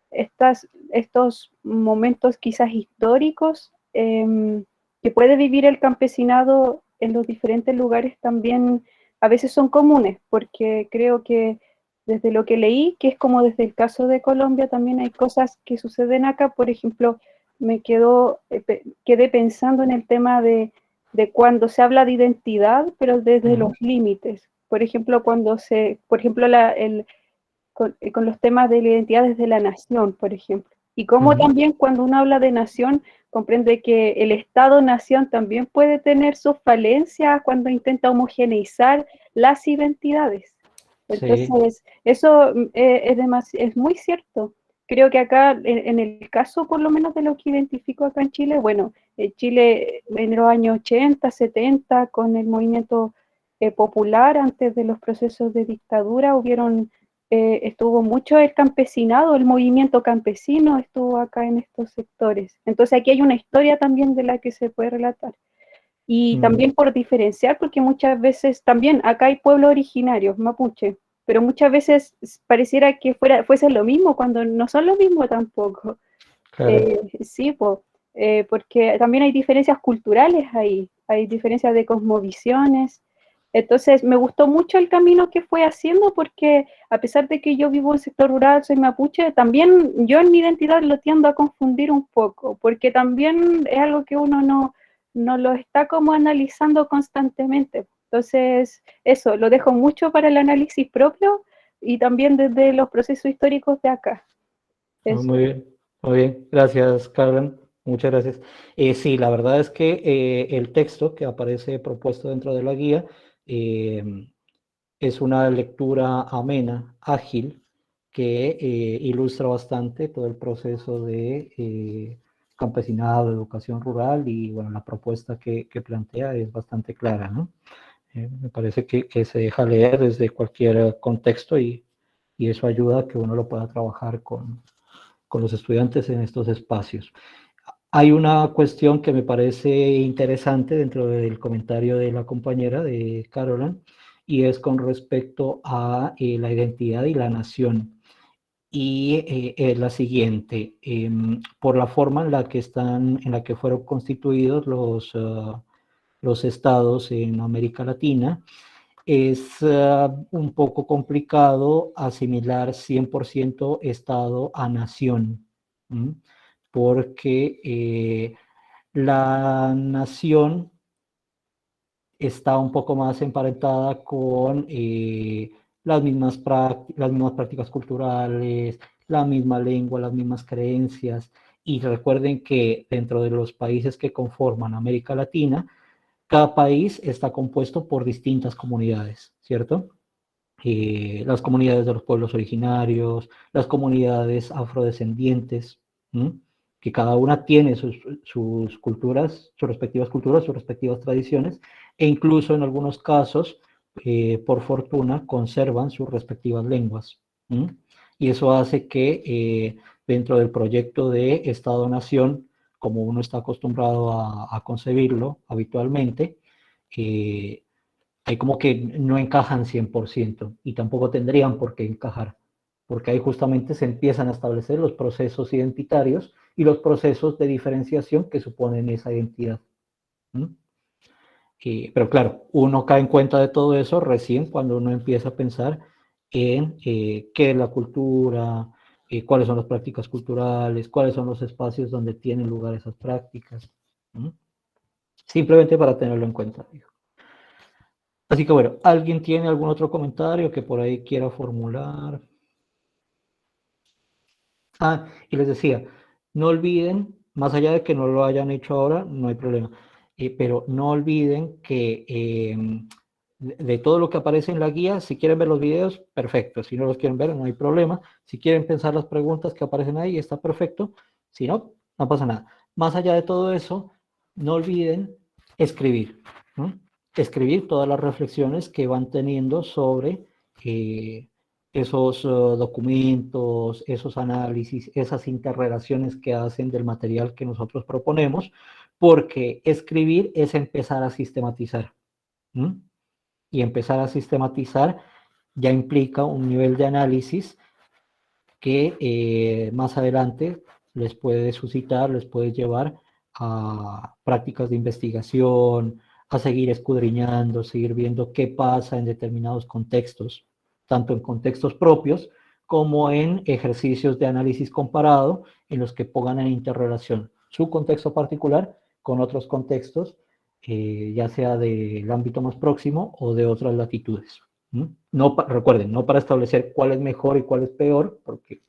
estos momentos quizás históricos que puede vivir el campesinado en los diferentes lugares también a veces son comunes, porque creo que desde lo que leí, que es como desde el caso de Colombia, también hay cosas que suceden acá. Por ejemplo, quedé pensando en el tema de cuando se habla de identidad, pero desde los límites. Por ejemplo, con los temas de la identidad desde la nación, por ejemplo. Y como también cuando uno habla de nación, comprende que el Estado-nación también puede tener sus falencias cuando intenta homogeneizar las identidades. Entonces, eso es muy cierto. Creo que acá, en el caso por lo menos de lo que identifico acá en Chile, bueno, Chile en los años 80, 70, con el movimiento popular, antes de los procesos de dictadura, estuvo mucho el campesinado, el movimiento campesino estuvo acá en estos sectores. Entonces aquí hay una historia también de la que se puede relatar. Y también por diferenciar, porque muchas veces también acá hay pueblos originarios, mapuche, pero muchas veces pareciera que fuese lo mismo, cuando no son lo mismo tampoco. Claro. Sí, porque también hay diferencias culturales ahí, hay diferencias de cosmovisiones. Entonces, me gustó mucho el camino que fue haciendo, porque a pesar de que yo vivo en el sector rural, soy mapuche, también yo en mi identidad lo tiendo a confundir un poco, porque también es algo que uno no lo está como analizando constantemente. Entonces, eso, lo dejo mucho para el análisis propio y también desde los procesos históricos de acá. Eso. Muy bien. Gracias, Carmen. Muchas gracias. Sí, la verdad es que el texto que aparece propuesto dentro de la guía es una lectura amena, ágil, que ilustra bastante todo el proceso de campesinado, de educación rural, y bueno, la propuesta que plantea es bastante clara, ¿no? Me parece que se deja leer desde cualquier contexto y eso ayuda a que uno lo pueda trabajar con los estudiantes en estos espacios. Hay una cuestión que me parece interesante dentro del comentario de la compañera de Caroline, y es con respecto a la identidad y la nación. Y es la siguiente: por la forma en la que fueron constituidos los estados en América Latina, es un poco complicado asimilar 100% estado a nación, porque la nación está un poco más emparentada con las mismas prácticas culturales, la misma lengua, las mismas creencias. Y recuerden que dentro de los países que conforman América Latina, cada país está compuesto por distintas comunidades, ¿cierto? Las comunidades de los pueblos originarios, las comunidades afrodescendientes, que cada una tiene sus culturas, sus respectivas culturas, sus respectivas tradiciones, e incluso en algunos casos, por fortuna, conservan sus respectivas lenguas. Y eso hace que dentro del proyecto de Estado-Nación, como uno está acostumbrado a concebirlo habitualmente, hay como que no encajan 100% y tampoco tendrían por qué encajar, porque ahí justamente se empiezan a establecer los procesos identitarios y los procesos de diferenciación que suponen esa identidad. Pero claro, uno cae en cuenta de todo eso recién cuando uno empieza a pensar en qué es la cultura, cuáles son las prácticas culturales, cuáles son los espacios donde tienen lugar esas prácticas. Simplemente para tenerlo en cuenta. Así que bueno, ¿alguien tiene algún otro comentario que por ahí quiera formular? Y les decía, no olviden, más allá de que no lo hayan hecho ahora, no hay problema, pero no olviden que de todo lo que aparece en la guía, si quieren ver los videos, perfecto. Si no los quieren ver, no hay problema. Si quieren pensar las preguntas que aparecen ahí, está perfecto. Si no, no pasa nada. Más allá de todo eso, no olviden escribir. Escribir todas las reflexiones que van teniendo sobre esos documentos, esos análisis, esas interrelaciones que hacen del material que nosotros proponemos, porque escribir es empezar a sistematizar. Y empezar a sistematizar ya implica un nivel de análisis que más adelante les puede suscitar, les puede llevar a prácticas de investigación, a seguir escudriñando, seguir viendo qué pasa en determinados contextos, tanto en contextos propios como en ejercicios de análisis comparado en los que pongan en interrelación su contexto particular con otros contextos, ya sea del ámbito más próximo o de otras latitudes. No, recuerden, no para establecer cuál es mejor y cuál es peor, porque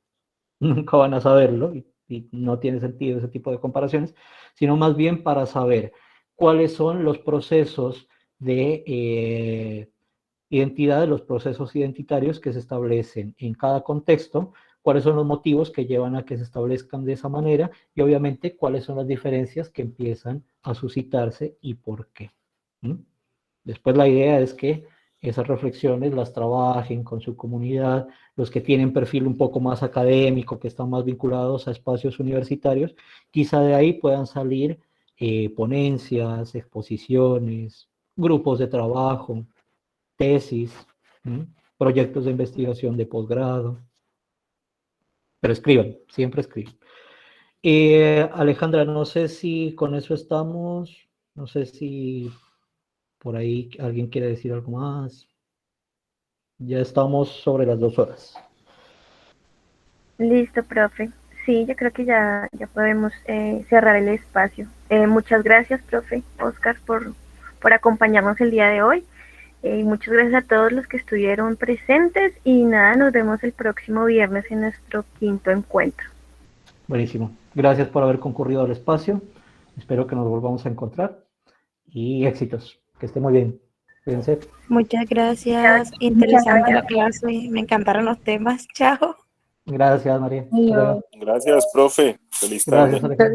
nunca van a saberlo y no tiene sentido ese tipo de comparaciones, sino más bien para saber cuáles son los procesos de identidad, los procesos identitarios que se establecen en cada contexto, cuáles son los motivos que llevan a que se establezcan de esa manera y obviamente cuáles son las diferencias que empiezan a suscitarse y por qué. Después la idea es que esas reflexiones las trabajen con su comunidad, los que tienen perfil un poco más académico, que están más vinculados a espacios universitarios, quizá de ahí puedan salir ponencias, exposiciones, grupos de trabajo, tesis, proyectos de investigación de posgrado. Pero escriban, siempre escriban. Alejandra, no sé si con eso estamos, no sé si por ahí alguien quiere decir algo más. Ya estamos sobre las 2 horas. Listo, profe. Sí, yo creo que ya podemos cerrar el espacio. Muchas gracias, profe Oscar, por acompañarnos el día de hoy. Muchas gracias a todos los que estuvieron presentes y nada, nos vemos el próximo viernes en nuestro 5º encuentro. Buenísimo. Gracias por haber concurrido al espacio. Espero que nos volvamos a encontrar y éxitos. Que esté muy bien. Cuídense. Muchas gracias. Interesante la clase. Me encantaron los temas. Chao. Gracias, María. Gracias, profe. Feliz tarde. Gracias, Alejandra.